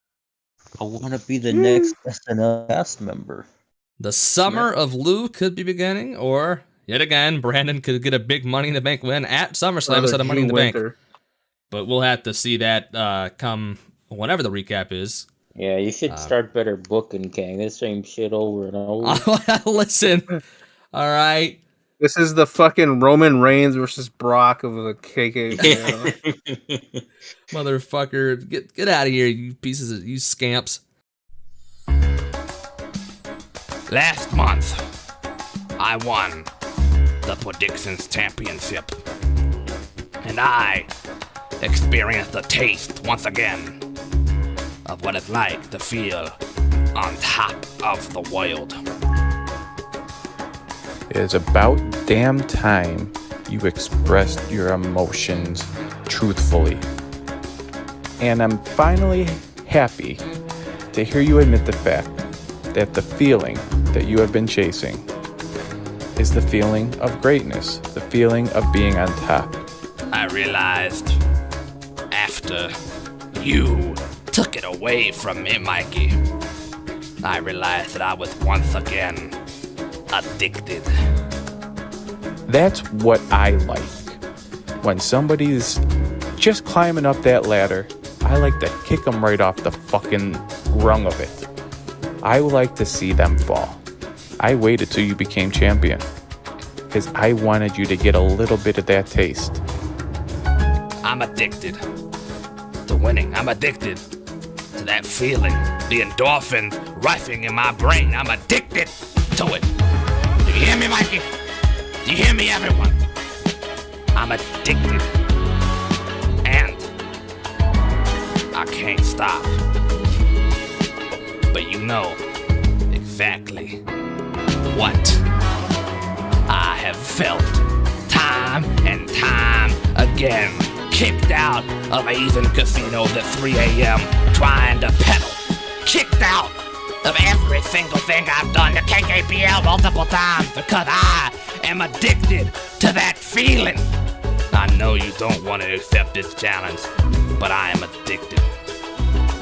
I want to be the next SNL cast member. The summer of Lou could be beginning, or yet again, Brandon could get a big Money in the Bank win at SummerSlam instead of Money in the Bank. But we'll have to see that come whenever the recap is. Yeah, you should start better booking, Kang. The same shit over and over. Listen, all right. This is the fucking Roman Reigns versus Brock of the KK. Motherfucker, get out of here, you you scamps. Last month, I won the Predictions Championship, and I experienced the taste once again of what it's like to feel on top of the world. It is about damn time you expressed your emotions truthfully. And I'm finally happy to hear you admit the fact that the feeling that you have been chasing is the feeling of greatness, the feeling of being on top. I realized after you took it away from me, Mikey, I realized that I was once again addicted. That's what I like. When somebody's just climbing up that ladder, I like to kick them right off the fucking rung of it. I like to see them fall. I waited till you became champion because I wanted you to get a little bit of that taste. I'm addicted to winning. I'm addicted to that feeling, the endorphins rushing in my brain. I'm addicted to it. Do you hear me, Mikey? Do you hear me, everyone? I'm addicted. And I can't stop. But you know exactly what I have felt time and time again. Kicked out of Asian casinos at 3 a.m. trying to pedal. Kicked out of every single thing I've done to KKPL multiple times because I am addicted to that feeling. I know you don't want to accept this challenge, but I am addicted.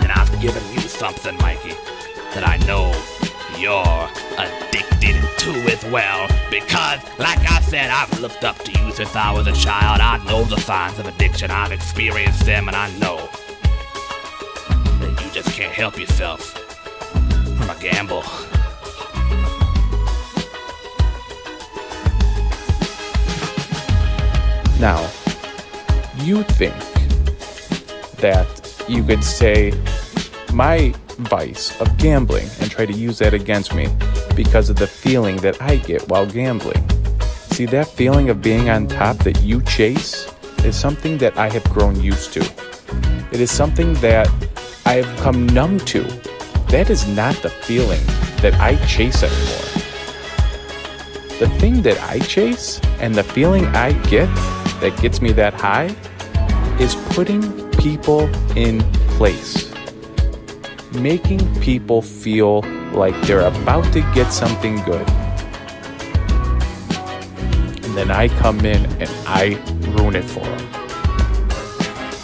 And I've given you something, Mikey, that I know you're addicted to as well. Because, like I said, I've looked up to you since I was a child. I know the signs of addiction. I've experienced them, and I know that you just can't help yourself from a gamble. Now, you think that you could say my vice of gambling and try to use that against me because of the feeling that I get while gambling. See, that feeling of being on top that you chase is something that I have grown used to. It is something that I have become numb to. That is not the feeling that I chase anymore. The thing that I chase and the feeling I get that gets me that high is putting people in place. Making people feel like they're about to get something good. And then I come in and I ruin it for them.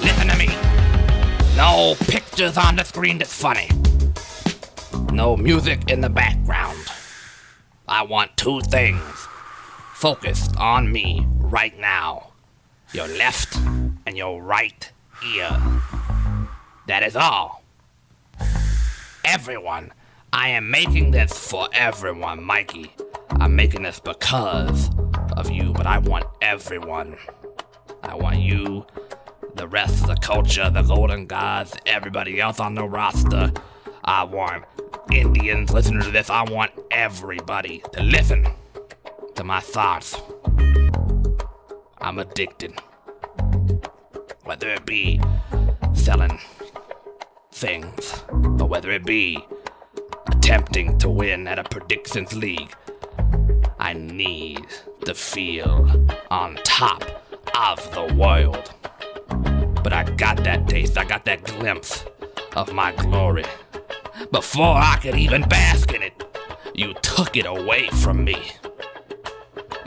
Listen to me. No pictures on the screen that's funny. No music in the background. I want two things focused on me right now. Your left and your right ear. That is all. Everyone. I am making this for everyone, Mikey. I'm making this because of you, but I want everyone. I want you, the rest of the culture, the Golden Gods, everybody else on the roster. I want Indians listening to this. I want everybody to listen to my thoughts. I'm addicted. Whether it be selling things, or whether it be attempting to win at a predictions league, I need to feel on top of the world. But I got that taste, I got that glimpse of my glory. Before I could even bask in it, you took it away from me.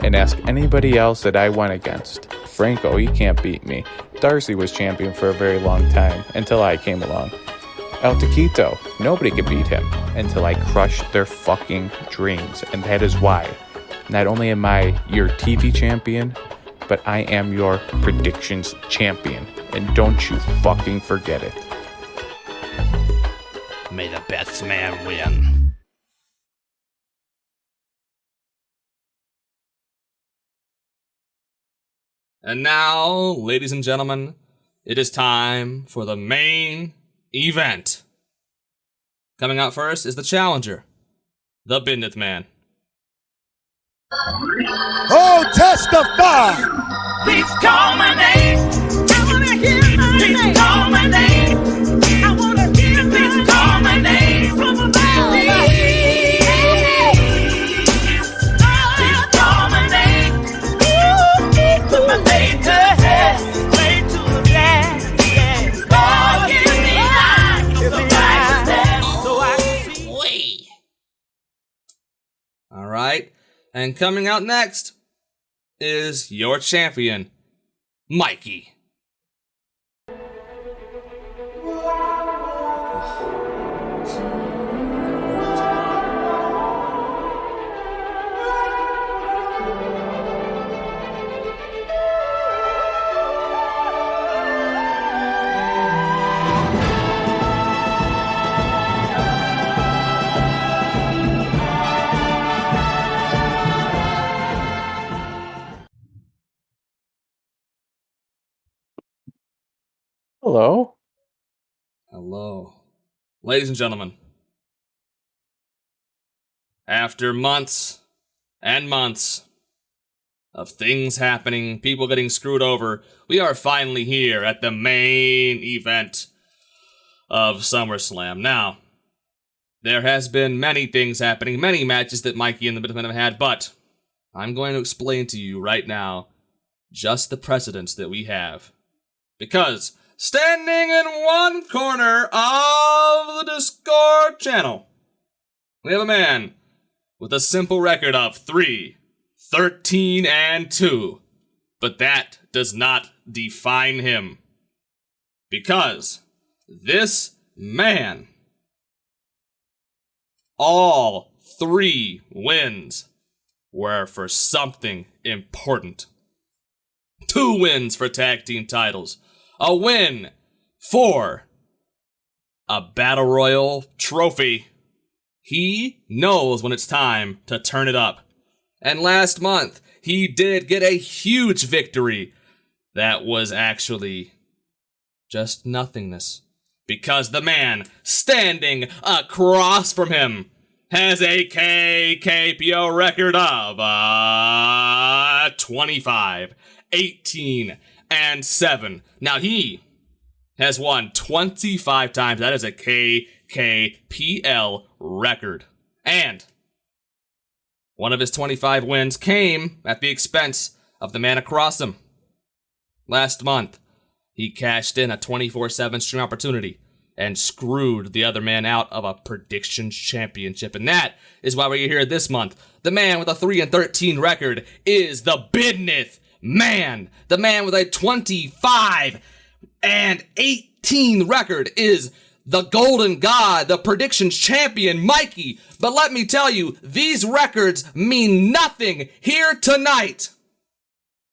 And ask anybody else that I went against. Franco, he can't beat me. Darcy was champion for a very long time, until I came along. El Taquito, nobody could beat him, until I crushed their fucking dreams. And that is why, not only am I your TV champion, but I am your predictions champion. And don't you fucking forget it. May the best man win. And now, ladies and gentlemen, it is time for the main event. Coming out first is the challenger, the Bindith Man. Oh, testify! Please call my name. I wanna hear my name. Please call my name. I wanna hear my name. Please call my name. From a valley. Please call my name. Put my faith to head, straight to the land. God, give me life, so righteousness, so I can see. All right, and coming out next is your champion, Mikey. Hello? Hello. Ladies and gentlemen, after months and months of things happening, people getting screwed over, we are finally here at the main event of SummerSlam. Now, there has been many things happening, many matches that Mikey and the Bindith Men have had, but I'm going to explain to you right now just the precedents that we have. Because standing in one corner of the Discord channel, we have a man with a simple record of 3-13-2. But that does not define him. Because this man, all 3 wins were for something important. 2 wins for tag team titles. A win for a Battle Royal trophy. He knows when it's time to turn it up. And last month, he did get a huge victory that was actually just nothingness. Because the man standing across from him has a KKPO record of 25-18-7. Now he has won 25 times. That is a KKPL record. And One of his 25 wins came at the expense of the man across him. Last month, he cashed in a 24/7 stream opportunity and screwed the other man out of a predictions championship. And that is why we're here this month. The man with a 3-13 record is the Bidnith Man. The man with a 25-18 record is the Golden God, the predictions champion, Mikey. But let me tell you, these records mean nothing here tonight.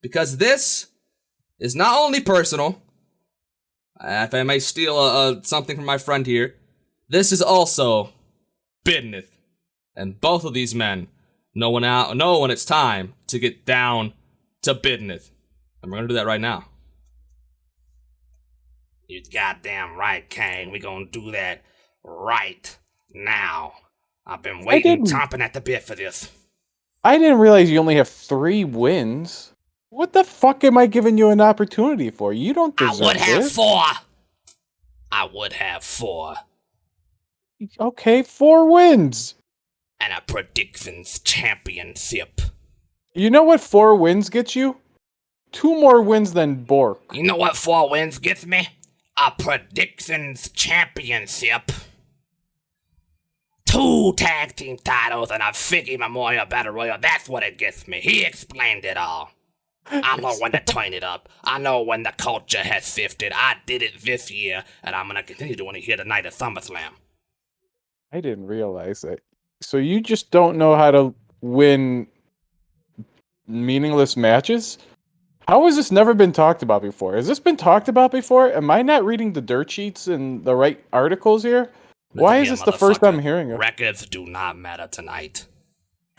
Because this is not only personal, if I may steal something from my friend here, this is also Bidnith. And both of these men know when it's time to get down to Bidnith. And we're going to do that right now. You goddamn right, Kang. We gonna do that right now. I've been waiting, chomping at the bit for this. I didn't realize you only have 3 wins. What the fuck am I giving you an opportunity for? You don't deserve I would have this. 4. I would have 4. Okay, 4 wins. And a predictions championship. You know what 4 wins get you? 2 more wins than Bork. You know what 4 wins gets me? A predictions championship. 2 tag team titles and a Figgy Memorial Battle Royal. That's what it gets me. He explained it all. I know when to turn it up. I know when the culture has shifted. I did it this year, and I'm gonna continue doing it here tonight at SummerSlam. I didn't realize that. So you just don't know how to win meaningless matches? How has this never been talked about before? Has this been talked about before? Am I not reading the dirt sheets and the right articles here? Why is this the first I'm hearing of? Records do not matter tonight.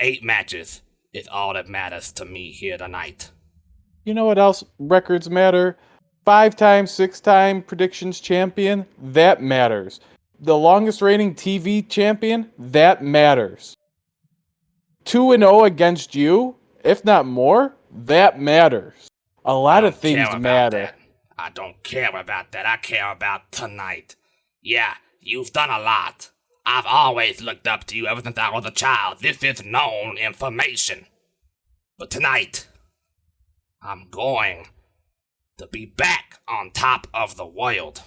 8 matches is all that matters to me here tonight. You know what else records matter? 5-time, 6-time predictions champion? That matters. The longest reigning TV champion? That matters. 2-0 against you? If not more? That matters. A lot of things matter. I don't care about that. I care about tonight. Yeah, you've done a lot. I've always looked up to you ever since I was a child. This is known information. But tonight, I'm going to be back on top of the world.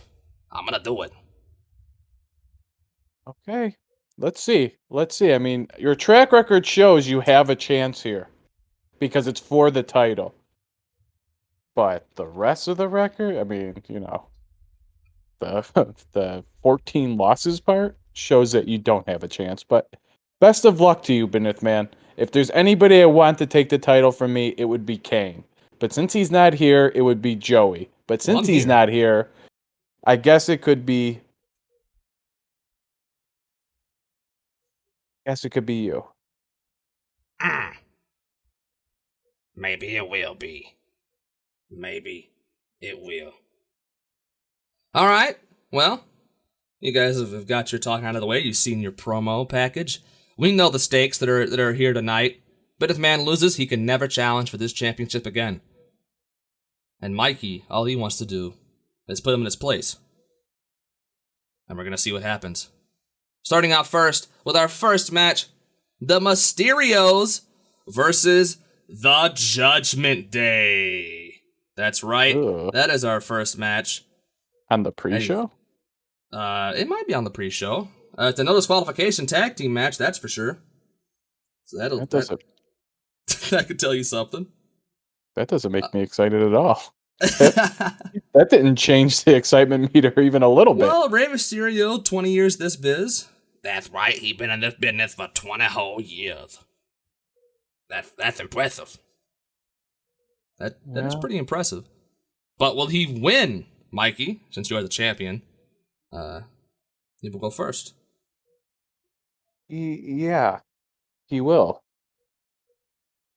I'm gonna do it. Okay. Let's see. I mean, your track record shows you have a chance here. Because it's for the title. But the rest of the record, I mean, you know, the 14 losses part shows that you don't have a chance. But best of luck to you, Bidnith Man. If there's anybody I want to take the title from me, it would be Kang. But since he's not here, it would be Joey. But since he's not here, I guess it could be... you. Maybe it will be. Maybe it will. All right. Well, you guys have got your talking out of the way. You've seen your promo package. We know the stakes that are here tonight. But if man loses, he can never challenge for this championship again. And Mikey, all he wants to do is put him in his place. And we're going to see what happens. Starting out first with our first match, the Mysterios versus the Judgment Day. That's right. Ugh. That is our first match. On the pre-show? It might be on the pre-show. It's a no disqualification tag team match, that's for sure. So that could tell you something. That doesn't make me excited at all. That didn't change the excitement meter even a little bit. Well, Rey Mysterio, 20 years this biz. That's right, he's been in this business for 20 whole years. That's impressive. That is pretty impressive. But will he win, Mikey, since you are the champion? He will go first. Yeah, he will.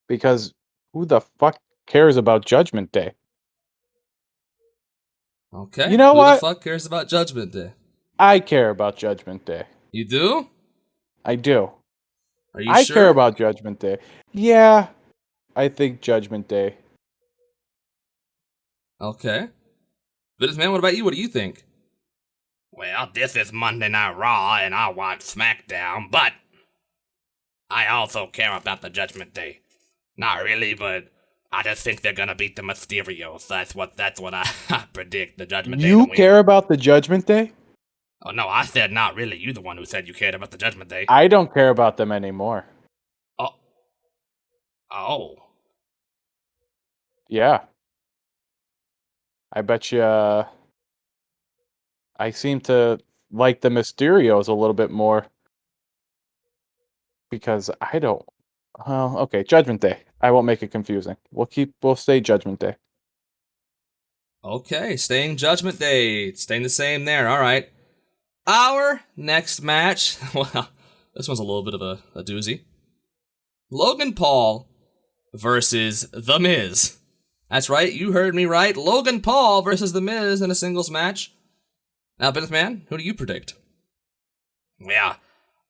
Because who the fuck cares about Judgment Day? Okay. You know who what? the fuck cares about Judgment Day? I care about Judgment Day. You do? I do. Are you I sure? care about Judgment Day. Yeah, I think Judgment Day. Okay. But man, what about you? What do you think? Well, this is Monday Night Raw, and I watch SmackDown, but I also care about the Judgment Day. Not really, but I just think they're gonna beat the Mysterios. That's what I predict. The Judgment Day to You win. care about the Judgment Day? Oh no, I said not really. You the one who said you cared about the Judgment Day. I don't care about them anymore. Oh. Yeah. I bet you. I seem to like the Mysterios a little bit more because I don't. Well, okay, Judgment Day. I won't make it confusing. We'll say Judgment Day. Okay, staying Judgment Day. Staying the same there. All right. Our next match. Well, this one's a little bit of a doozy. Logan Paul versus The Miz. That's right, you heard me right. Logan Paul versus The Miz in a singles match. Now, Bennett Man, who do you predict? Well,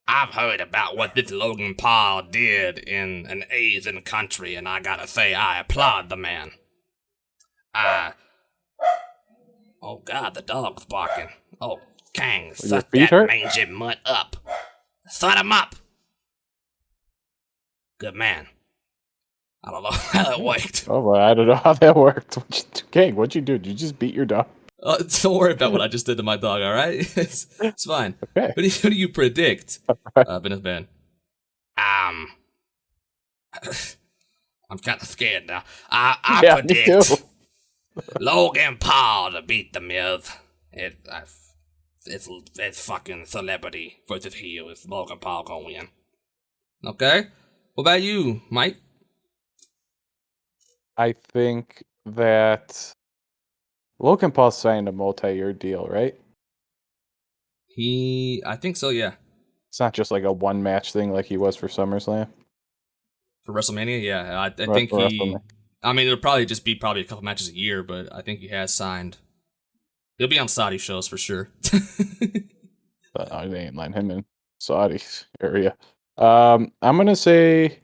I've heard about what this Logan Paul did in an Asian country, and I gotta say, I applaud the man. Oh God, the dog's barking. Oh, Kang, shut that mangy mutt up. Shut him up. Good man. I don't know how that worked. Oh, well, I don't know how that worked. Kang, what'd you do? Did you just beat your dog? Don't worry about what I just did to my dog, all right? It's fine. Okay. Who do you predict, Bennett Man? I'm kind of scared now. I predict Logan Paul to beat The Miz. It's fucking celebrity versus heel. It's Logan Paul gonna win. Okay. What about you, Mike? I think that Logan Paul signed a multi-year deal, right? I think so, yeah. It's not just like a one-match thing like he was for SummerSlam. For WrestleMania, yeah. I think I mean, it'll probably just be a couple matches a year, but I think he has signed. He'll be on Saudi shows for sure. But no, they ain't letting him in Saudi area. I'm gonna say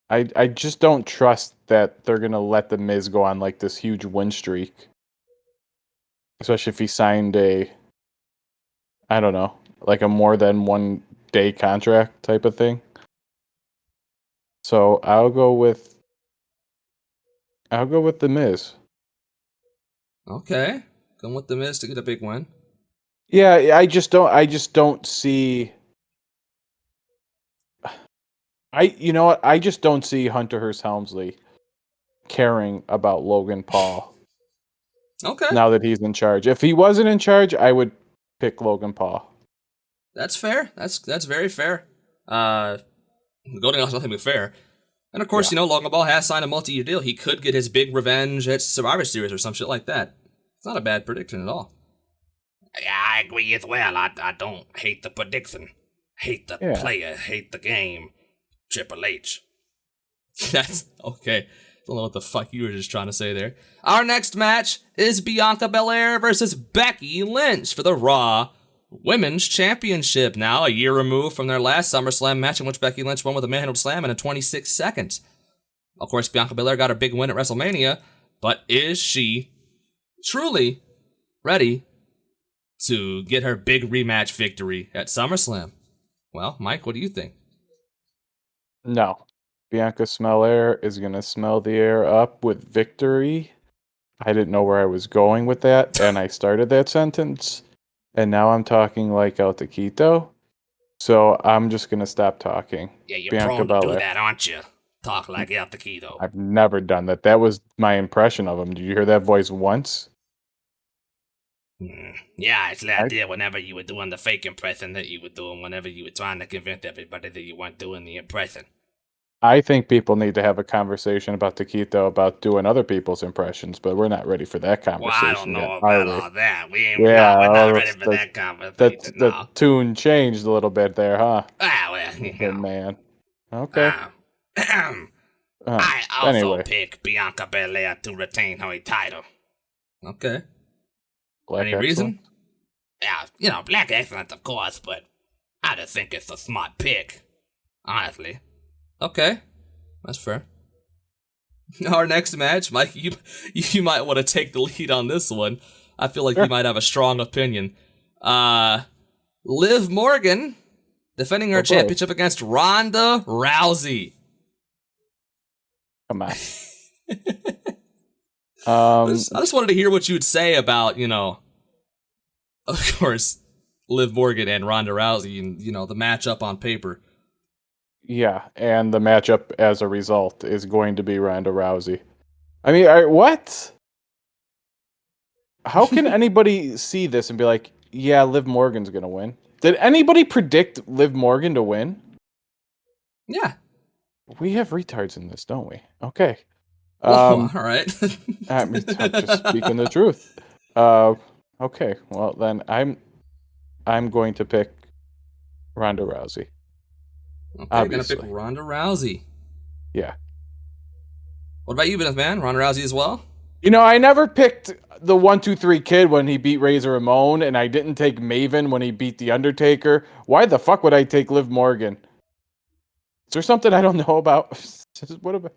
I just don't trust that they're gonna let the Miz go on like this huge win streak. Especially if he signed I don't know, like a more than 1 day contract type of thing. So I'll go with the Miz. Okay. Going with the Miz to get a big win. Yeah, I just don't see you know what? I just don't see Hunter Hearst Helmsley caring about Logan Paul. Okay. Now that he's in charge. If he wasn't in charge, I would pick Logan Paul. That's fair. That's very fair. Going off nothing but fair. And of course, Logan Paul has signed a multi-year deal. He could get his big revenge at Survivor Series or some shit like that. It's not a bad prediction at all. Yeah, I agree as well. I don't hate the prediction. Hate the player. Hate the game. Triple H. That's okay. Don't know what the fuck you were just trying to say there. Our next match is Bianca Belair versus Becky Lynch for the Raw Women's Championship. Now, a year removed from their last SummerSlam match in which Becky Lynch won with a manhandled slam in 26 seconds. Of course, Bianca Belair got her big win at WrestleMania, but is she truly ready to get her big rematch victory at SummerSlam? Well, Mike, what do you think? No. Bianca Belair is going to smell the air up with victory. I didn't know where I was going with that, and I started that sentence, and now I'm talking like El Taquito, so I'm just going to stop talking. Yeah, you're Bianca prone to Belair. do that, aren't you? Talk like El Taquito. I've never done that. That was my impression of him. Did you hear that voice once? Yeah, it's that idea whenever you were doing the fake impression that you were doing whenever you were trying to convince everybody that you weren't doing the impression. I think people need to have a conversation about Taquito about doing other people's impressions, but we're not ready for that conversation. Well, I don't know yet, about are we? all that. We're not ready for that conversation. The tune changed a little bit there, huh? Well, Good man. Okay. I also anyway. pick Bianca Belair to retain her title. Okay. Black Any reason? Yeah, Black Excellence, of course, but I just think it's a smart pick. Honestly. Okay. That's fair. Our next match, Mike, you might want to take the lead on this one. I feel like you might have a strong opinion. Liv Morgan defending her Oh, boy. championship against Ronda Rousey. Come on. I just wanted to hear what you would say about, of course, Liv Morgan and Ronda Rousey and, the matchup on paper. Yeah, and the matchup as a result is going to be Ronda Rousey. I mean, what? How can anybody see this and be like, yeah, Liv Morgan's going to win? Did anybody predict Liv Morgan to win? Yeah. We have retards in this, don't we? Okay. All right. I'm just speaking the truth. Okay, well then I'm going to pick Ronda Rousey. Okay, Obviously. you're gonna pick Ronda Rousey. Yeah. What about you, Bennett, man? Ronda Rousey as well? I never picked the 1-2-3 Kid when he beat Razor Ramon, and I didn't take Maven when he beat The Undertaker. Why the fuck would I take Liv Morgan? Is there something I don't know about? What about?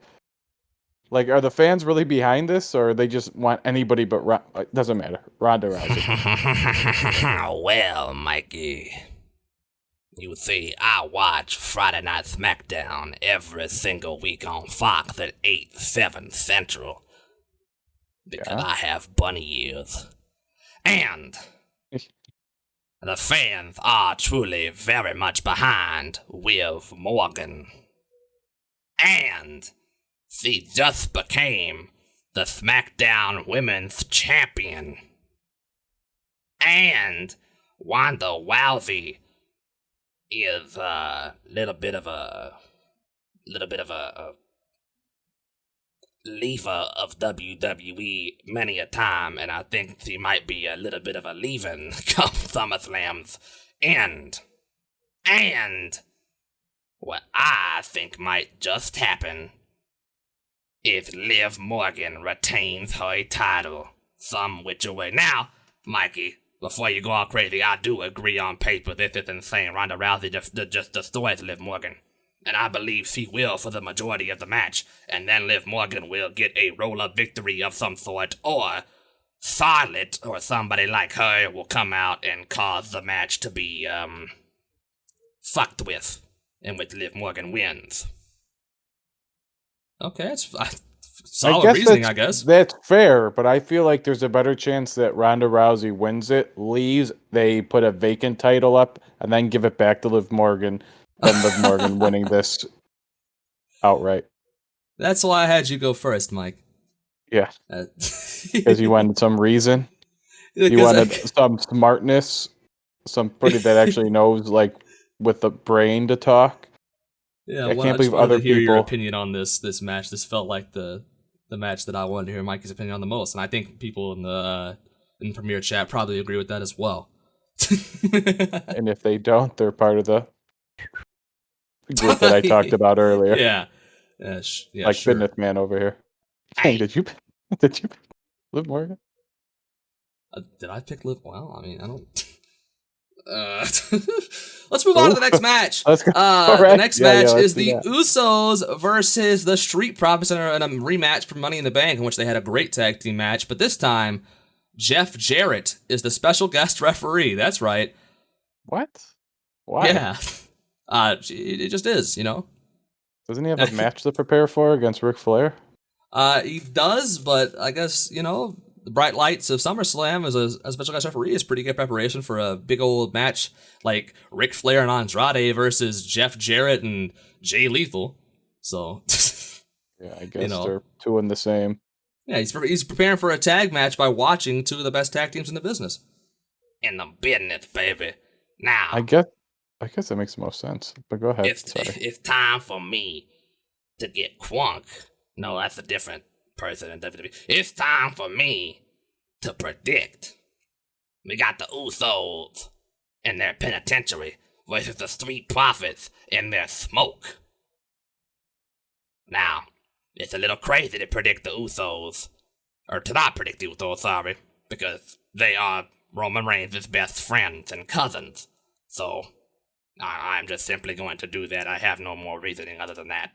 Like, are the fans really behind this, or they just want anybody but it doesn't matter. Ronda Rousey. Well, Mikey, you see, I watch Friday Night SmackDown every single week on Fox at 8, 7 Central. Because I have bunny ears. And the fans are truly very much behind Liv Morgan. And she just became the SmackDown Women's Champion. And Ronda Rousey is a little bit of a leaver of WWE many a time, and I think she might be a little bit of a leaving come SummerSlam's end. And what I think might just happen is Liv Morgan retains her title some which way. Now, Mikey, before you go all crazy, I do agree on paper this is insane. Ronda Rousey just destroys Liv Morgan. And I believe she will for the majority of the match. And then Liv Morgan will get a roll-up victory of some sort. Or Charlotte or somebody like her will come out and cause the match to be, fucked with. In which Liv Morgan wins. Okay, it's solid reasoning, I guess. That's fair, but I feel like there's a better chance that Ronda Rousey wins it, leaves, they put a vacant title up, and then give it back to Liv Morgan, than Liv Morgan winning this outright. That's why I had you go first, Mike. Yeah. Because you wanted some reason. You wanted some smartness, somebody that actually knows, like, with the brain to talk. Yeah, I can't believe wanted other to hear people. your opinion on this match. This felt like the match that I wanted to hear Mikey's opinion on the most, and I think people in the Premier chat probably agree with that as well. And if they don't, they're part of the group that I talked about earlier. Yeah, like sure. Fitness Man over here. Hey, did you pick Liv Morgan? Did I pick Liv? Well, I mean, I don't. Let's move on to the next match. Let's go. The next match let's is do the that. Usos versus the Street Profits in a rematch for Money in the Bank, in which they had a great tag team match. But this time, Jeff Jarrett is the special guest referee. That's right. What? Why? Yeah. It just is, Doesn't he have a match to prepare for against Ric Flair? He does, but I guess, the bright lights of SummerSlam as a special guest referee is pretty good preparation for a big old match like Ric Flair and Andrade versus Jeff Jarrett and Jay Lethal. So, yeah, I guess they're two in the same. Yeah, he's preparing for a tag match by watching two of the best tag teams in the business. In the business, baby. Now, I guess that makes the most sense. But go ahead. it's time for me to get crunk. No, that's a different person in WWE. It's time for me to predict. We got the Usos in their penitentiary versus the Street Profits in their smoke. Now, it's a little crazy to predict the Usos, or to not predict the Usos, sorry, because they are Roman Reigns' best friends and cousins. So, I'm just simply going to do that. I have no more reasoning other than that.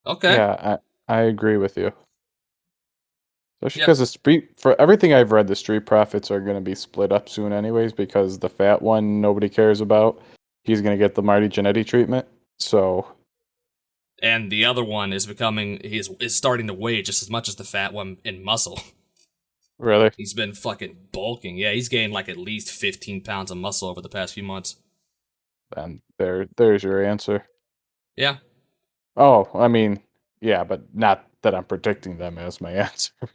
Okay. Yeah, I agree with you. Especially because for everything I've read, the Street Profits are going to be split up soon anyways, because the fat one nobody cares about. he's going to get the Marty Jannetty treatment. So, and the other one is starting to weigh just as much as the fat one in muscle. Really? He's been fucking bulking. Yeah, he's gained like at least 15 pounds of muscle over the past few months. And there's your answer. Yeah. Oh, I mean, yeah, but not that I'm predicting them as my answer. No,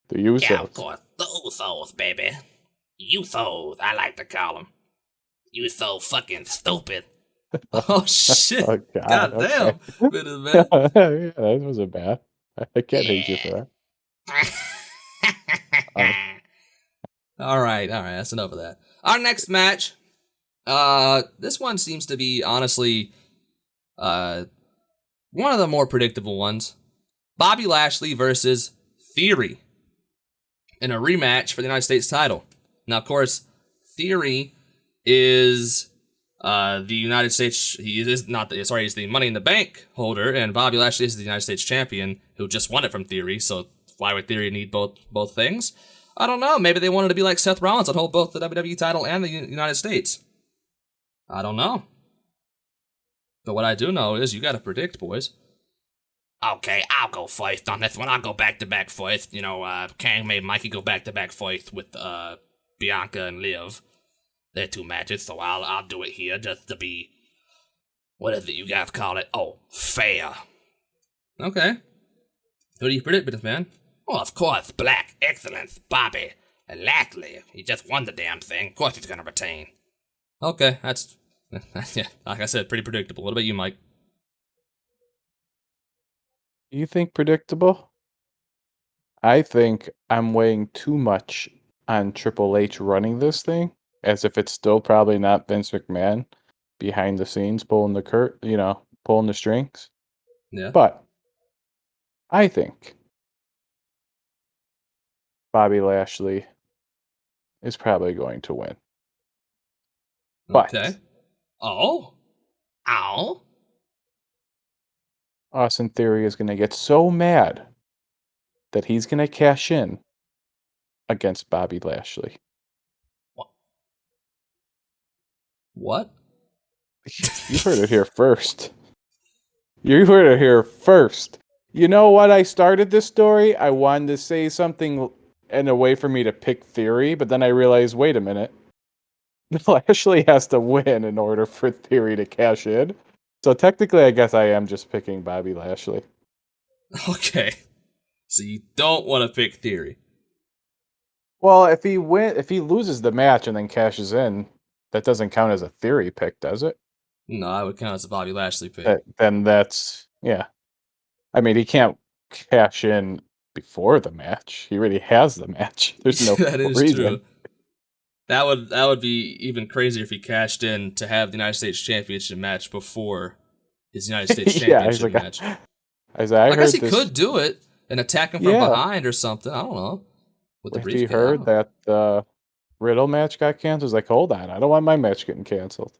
the Usos. Yeah, of course. The Usos, baby. Usos, I like to call them. You so fucking stupid. Oh, shit. Oh, God damn. okay. Man. Yeah, that wasn't bad. I can't hate you for that. All right, that's enough of that. Our next match, this one seems to be, honestly, one of the more predictable ones. Bobby Lashley versus Theory in a rematch for the United States title. Now, of course, Theory is the United States. He's the Money in the Bank holder, and Bobby Lashley is the United States champion who just won it from Theory. So why would Theory need both things? I don't know. Maybe they wanted to be like Seth Rollins and hold both the WWE title and the United States. I don't know. But what I do know is you got to predict, boys. Okay, I'll go first on this one. I'll go back-to-back first. You know, Kang made Mikey go back-to-back first with Bianca and Liv. They're 2 matches, so I'll do it here just to be, what is it you guys call it? Oh, fair. Okay. Who do you predict, Business Man? Well, of course, Black Excellence, Bobby, and Lashley. He just won the damn thing. Of course he's gonna retain. Okay, that's yeah, like I said, pretty predictable. What about you, Mike? You think predictable? I think I'm weighing too much on Triple H running this thing, as if it's still probably not Vince McMahon behind the scenes pulling the strings. Yeah. But I think Bobby Lashley is probably going to win. But okay. Oh. Austin Theory is going to get so mad that he's going to cash in against Bobby Lashley. What? You heard it here first. You heard it here first. You know what? I started this story. I wanted to say something in a way for me to pick Theory, but then I realized, wait a minute. Lashley has to win in order for Theory to cash in. So technically, I guess I am just picking Bobby Lashley. Okay. So you don't want to pick Theory. Well, if he loses the match and then cashes in, that doesn't count as a Theory pick, does it? No, I would count as a Bobby Lashley pick. Then that's, yeah. I mean, he can't cash in before the match. He already has the match. There's no that is reason. True. That would be even crazier if he cashed in to have the United States Championship match before his United States Championship match. I guess he could do it and attack him from behind or something. I don't know. With the if he heard that the Riddle match got canceled, he's like, hold on, I don't want my match getting canceled.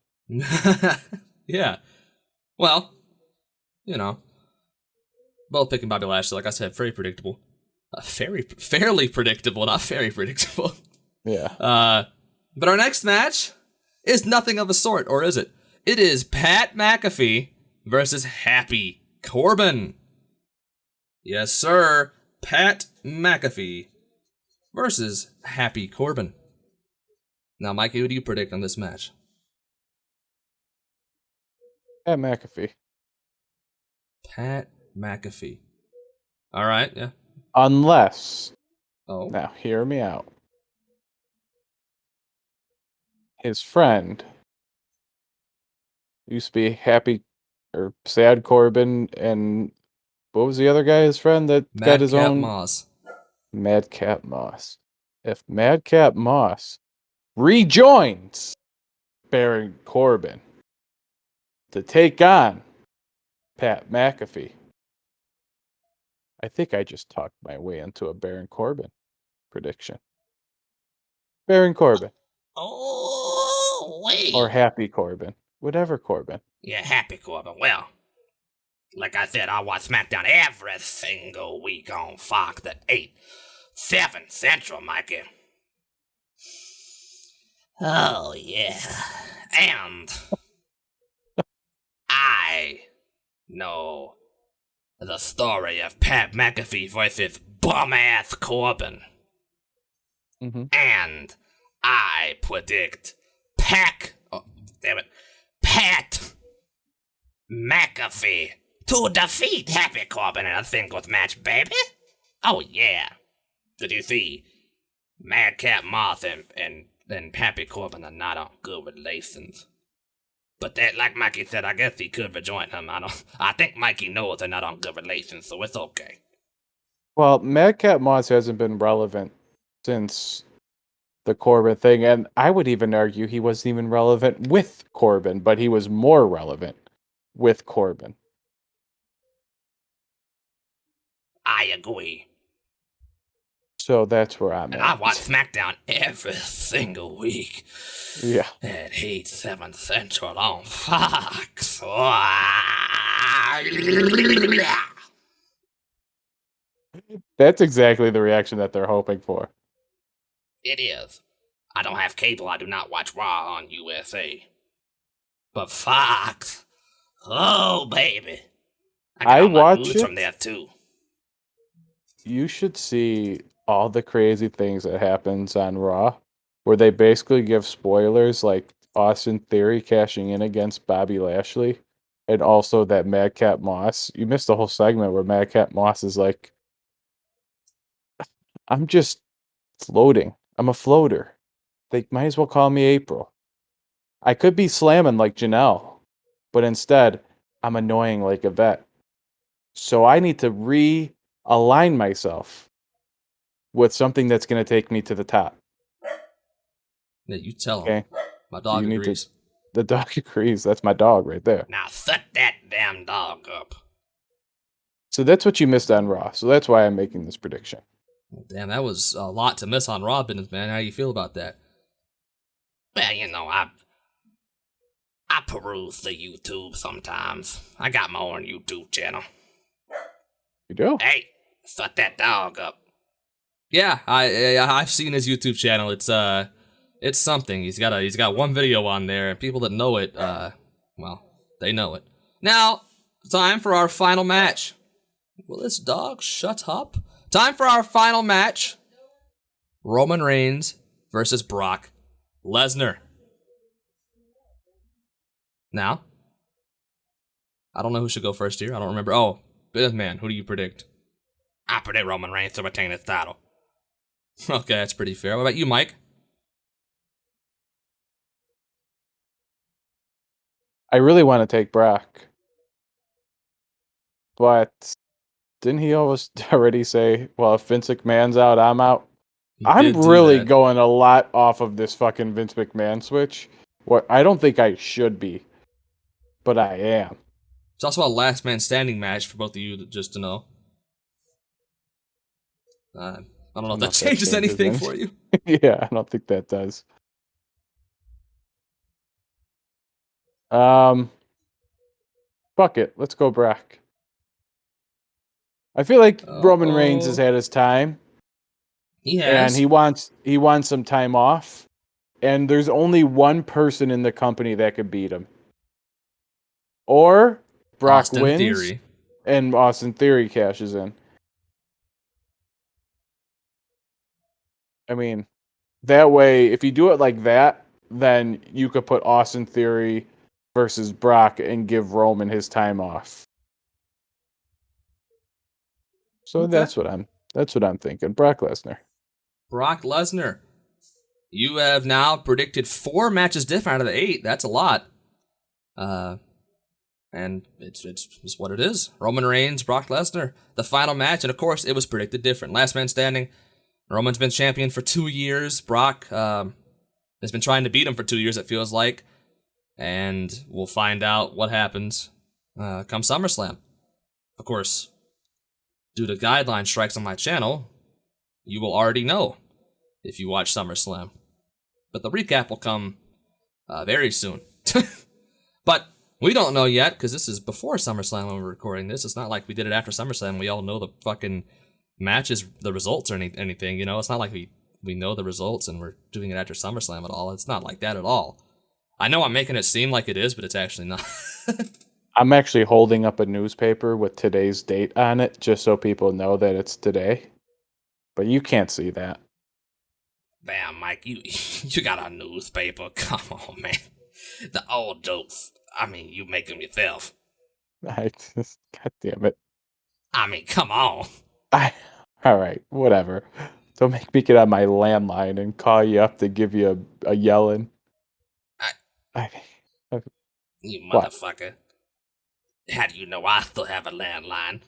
Yeah. Well, both picking Bobby Lashley, like I said, very predictable. Fairly predictable, not very predictable. Yeah. But our next match is nothing of a sort, or is it? It is Pat McAfee versus Happy Corbin. Yes, sir. Pat McAfee versus Happy Corbin. Now, Mikey, who do you predict on this match? Pat McAfee. Pat McAfee. All right, yeah. Unless. Oh. Now, hear me out. His friend used to be Happy or Sad Corbin, and what was the other guy, his friend that got his own? Madcap Moss. If Madcap Moss rejoins Baron Corbin to take on Pat McAfee, I think I just talked my way into a Baron Corbin prediction. Baron Corbin. Oh, wait. Or Happy Corbin. Whatever Corbin. Yeah, Happy Corbin. Well, like I said, I watch SmackDown every single week on Fox at 8, 7 Central, Mikey. Oh, yeah. And I know the story of Pat McAfee versus bum-ass Corbin. Mm-hmm. And I predict Pat McAfee to defeat Happy Corbin in a singles match, baby. Oh, yeah. Did you see? Madcap Moss and Happy Corbin are not on good relations. But that, like Mikey said, I guess he could rejoin him. I think Mikey knows they're not on good relations, so it's okay. Well, Madcap Moss hasn't been relevant since the Corbin thing, and I would even argue he wasn't even relevant with Corbin, but he was more relevant with Corbin. I agree. So that's where I'm And at. I watch SmackDown every single week. Yeah. At 8/7 Central on Fox. That's exactly the reaction that they're hoping for. It is. I don't have cable. I do not watch Raw on USA. But Fox. Oh, baby. I all my watch news it. from there, too. You should see all the crazy things that happens on Raw, where they basically give spoilers like Austin Theory cashing in against Bobby Lashley, and also that Madcap Moss. You missed the whole segment where Madcap Moss is like, I'm just floating. I'm a floater. They might as well call me April. I could be slamming like Janelle, but instead, I'm annoying like Yvette. So I need to realign myself with something that's going to take me to the top. Yeah, you tell him. Okay. My dog You need agrees. to. The dog agrees. That's my dog right there. Now set that damn dog up. So that's what you missed on Raw. So that's why I'm making this prediction. Damn, that was a lot to miss on Raw business, man. How you feel about that? Well, you know, I peruse the YouTube sometimes. I got my own YouTube channel. You do? Hey, set that dog up. Yeah, I've seen his YouTube channel. It's something. He's got one video on there, and people that know it, well, they know it. Now, time for our final match. Will this dog shut up? Time for our final match. Roman Reigns versus Brock Lesnar. Now, I don't know who should go first here. I don't remember. Oh, Businessman, who do you predict? I predict Roman Reigns to retain his title. Okay, that's pretty fair. What about you, Mike? I really want to take Brock. But didn't he already say, well, if Vince McMahon's out, I'm out? I'm really going a lot off of this fucking Vince McMahon switch. What I don't think I should be, but I am. It's also a last man standing match for both of you, just to know. I don't know if that changes anything for you. Yeah, I don't think that does. Fuck it. Let's go Brock. I feel like Roman Reigns has had his time. He has. And he wants some time off. And there's only one person in the company that could beat him. Or Brock Austin wins Theory. and Austin Theory cashes in. I mean, that way, if you do it like that, then you could put Austin Theory versus Brock and give Roman his time off. So Okay. that's what I'm thinking. Brock Lesnar. Brock Lesnar. You have now predicted 4 matches different out of the 8. That's a lot. And it's what it is. Roman Reigns, Brock Lesnar, the final match, and of course it was predicted different. Last man standing. Roman's been champion for 2 years. Brock has been trying to beat him for 2 years, it feels like. And we'll find out what happens come SummerSlam. Of course, due to guideline strikes on my channel, you will already know if you watch SummerSlam. But the recap will come very soon. But we don't know yet, because this is before SummerSlam when we're recording this. It's not like we did it after SummerSlam. We all know the fucking matches, the results or anything, you know? It's not like we we know the results and we're doing it after SummerSlam at all. It's not like that at all. I know I'm making it seem like it is, but it's actually not. I'm actually holding up a newspaper with today's date on it, just so people know that it's today. But you can't see that. Damn, Mike, you got a newspaper. Come on, man. The old jokes. I mean, you make them yourself. God damn it. I mean, come on. All right, whatever. Don't make me get on my landline and call you up to give you a yelling. You What? motherfucker. How do you know I still have a landline?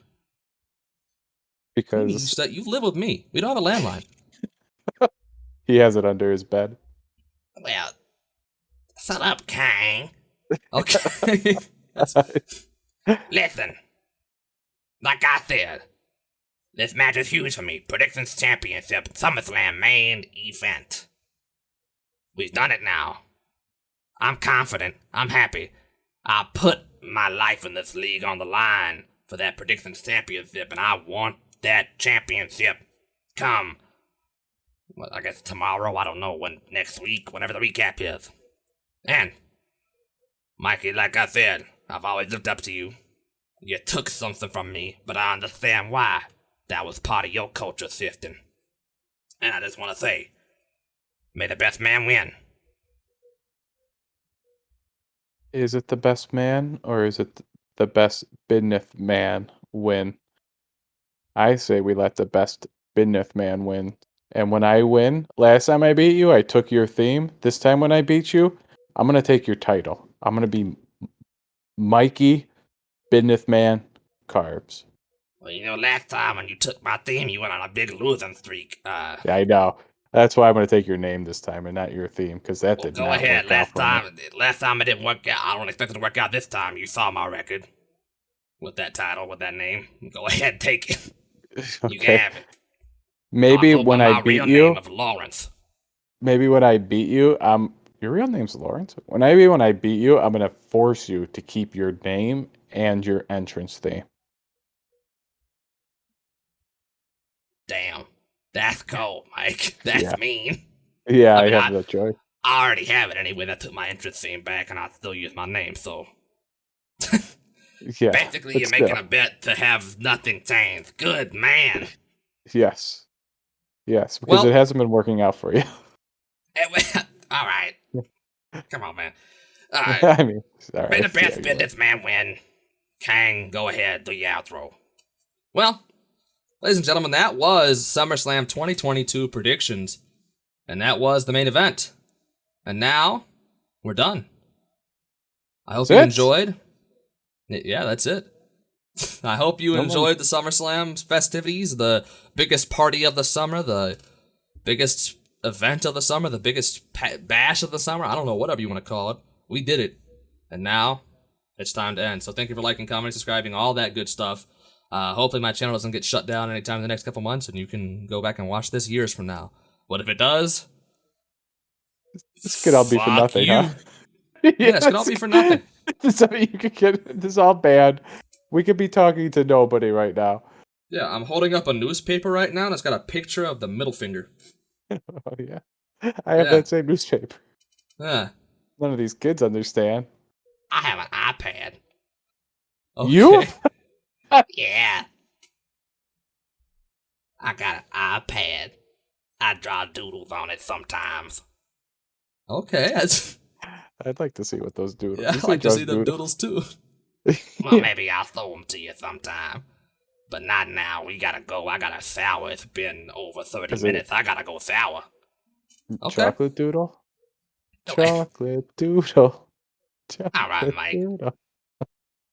Because You live with me. We don't have a landline. he has it under his bed. Well, shut up, Kang. Okay. Listen. Like I said, this match is huge for me. Predictions Championship, SummerSlam main event. We've done it now. I'm confident. I'm happy. I put my life in this league on the line for that Predictions Championship, and I want that championship come. Well, I guess tomorrow, I don't know, when next week, whenever the recap is. And, Mikey, like I said, I've always looked up to you. You took something from me, but I understand why. That was part of your culture shifting. And I just want to say, may the best man win. Is it the best man, or is it the best Bidnith man win? I say we let the best Bidnith man win. And when I win, last time I beat you, I took your theme. This time when I beat you, I'm going to take your title. I'm going to be Mikey Bidnith Man Carbs. Well, you know, last time when you took my theme, you went on a big losing streak. Yeah, I know. That's why I'm going to take your name this time and not your theme, because that did Go not ahead. work out for me. Last time it didn't work out. I don't expect it to work out this time. You saw my record with that title, with that name. Go ahead, take it. You can have it. Maybe I'll when put I my beat real you, name of Lawrence. maybe when I beat you, your real name's Lawrence. When I beat you, I'm going to force you to keep your name and your entrance theme. Damn. That's cold, Mike. That's Yeah. mean. Yeah, I mean, I have that joy. I already have it anyway. That took my entrance theme back, and I still use my name, so. Yeah. Basically, but you're making still. a bet to have nothing change. Good man. Yes. Yes, because it hasn't been working out for you. All right. Come on, man. All right. I mean, all right. May the best Yeah, business man win. Kang, go ahead, do your outro. Well, ladies and gentlemen, that was SummerSlam 2022 predictions. And that was the main event. And now, we're done. I hope you enjoyed. Yeah, that's it. I hope you enjoyed the SummerSlam festivities, the biggest party of the summer, the biggest event of the summer, the biggest bash of the summer. I don't know, whatever you want to call it. We did it. And now, it's time to end. So thank you for liking, commenting, subscribing, all that good stuff. Hopefully my channel doesn't get shut down anytime in the next couple months, and you can go back and watch this years from now. What if it does? This could all be for nothing, huh? Yeah, this could all be for nothing. So you could get this all bad. We could be talking to nobody right now. Yeah, I'm holding up a newspaper right now, and it's got a picture of the middle finger. Oh, yeah. I have that same newspaper. Yeah. None of these kids understand. I have an iPad. Okay. You? Yeah. I got an iPad. I draw doodles on it sometimes. Okay, I'd like to see what those doodles. Yeah, I'd like to see them doodles too. Well, maybe I'll throw them to you sometime. But not now. We gotta go. I gotta shower. It's been over 30 Is it- minutes. I gotta go shower. Okay. Chocolate doodle? Chocolate doodle. All right, Mike. Doodle.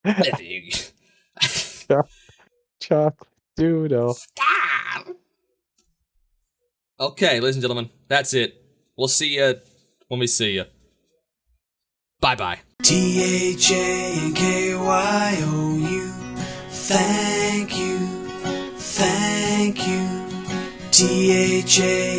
Listen, you... Chocolate doodle. Stop! Okay, ladies and gentlemen, that's it. We'll see you when we see you. Bye-bye. THANKYOU, thank you, thank you. THANKYOU.